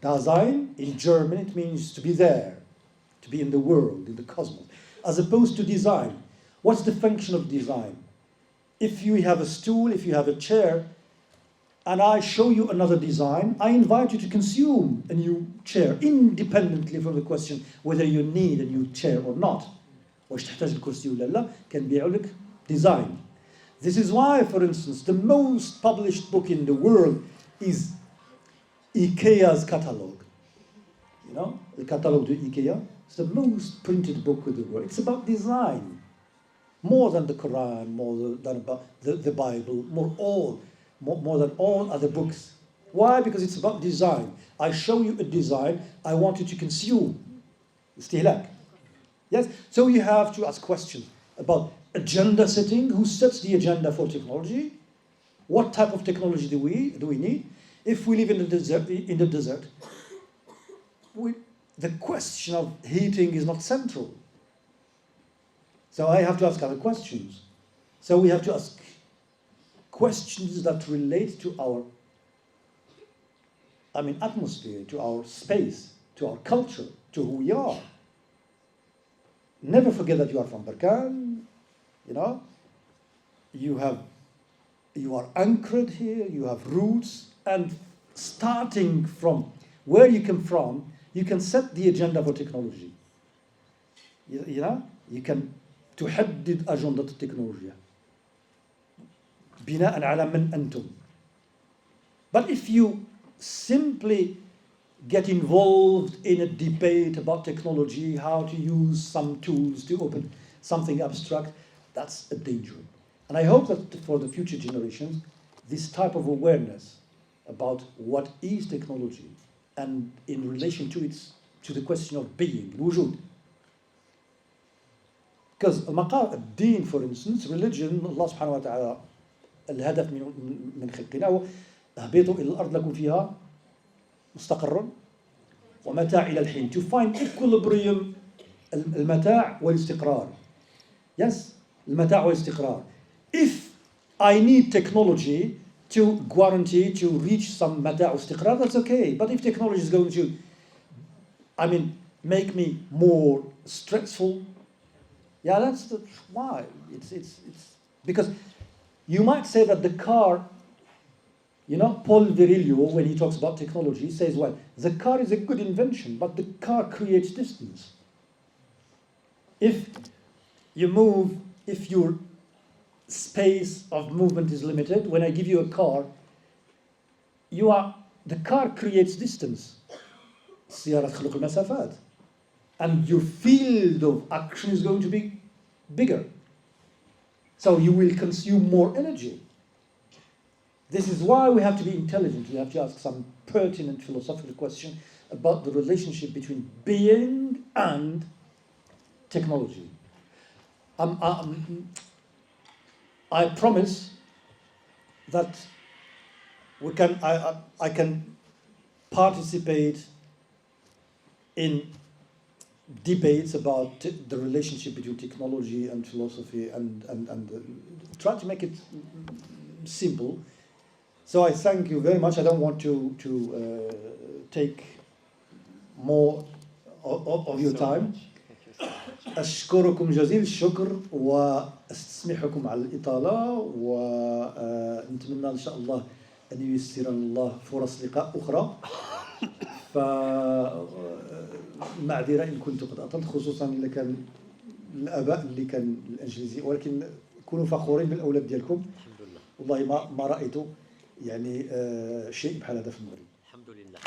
Dasein, in German, it means to be there, to be in the world, in the cosmos, as opposed to design. What's the function of design? If you have a stool, if you have a chair, and I show you another design, I invite you to consume a new chair, independently from the question whether you need a new chair or not. واش تحتاج الكرسي ولا لا؟ كان بيعوا لك design. This is why, for instance, the most published book in the world is IKEA's catalog. You know, the catalog de IKEA. It's the most printed book in the world. It's about design. more than the Quran, more than the Bible, more than all other books. Why? Because it's about design. I show you a design, I want you to consume. Istihlak. Yes? So you have to ask questions about agenda setting. Who sets the agenda for technology? What type of technology do we need? If we live in the desert, the question of heating is not central. So I have to ask other questions. So we have to ask questions that relate to our, atmosphere, to our space, to our culture, to who we are. Never forget that you are from Berkane, you are anchored here, you have roots, and starting from where you come from, you can set the agenda for technology. You can تحدد أجندة التكنولوجيا بناء على من أنتم. But if you simply get involved in a debate about technology, how to use some tools to open something abstract, that's a danger. And I hope that for the future generations, this type of awareness about what is technology and in relation to the question of being, الوجود. Because الدين, for instance, religion, Allah subhanahu wa ta'ala, الهدف من خلقنا هو اهبطوا إلى الأرض لكم فيها مستقر ومتاع إلى الحين. To find equilibrium, المتاع والاستقرار. Yes, المتاع والاستقرار. If I need technology to guarantee to reach some متاع واستقرار, that's okay. But if technology is going to, make me more stressful, that's why. It's because you might say that the car, Paul Virilio, when he talks about technology, says, well, the car is a good invention, but the car creates distance. If your space of movement is limited, when I give you a car, the car creates distance. السيارة تخلق المسافات. And your field of action is going to be bigger. So you will consume more energy. This is why we have to be intelligent. We have to ask some pertinent philosophical question about the relationship between being and technology. I promise that I can participate in debates about the relationship between technology and philosophy and try to make it simple. So I thank you very much. I don't want to take more of your time. أشكركم جزيل الشكر وأستسمحكم على الإطالة ونتمنى إن شاء الله أن ييسر الله فرص لقاء أخرى. فمعذرة إن كنت قد أطلت، خصوصا إذا كان الآباء اللي كان الإنجليزي، ولكن كونوا فخورين بالأولاد ديالكم. والله ما رأيت شيء بحال هذا في المغرب. الحمد لله.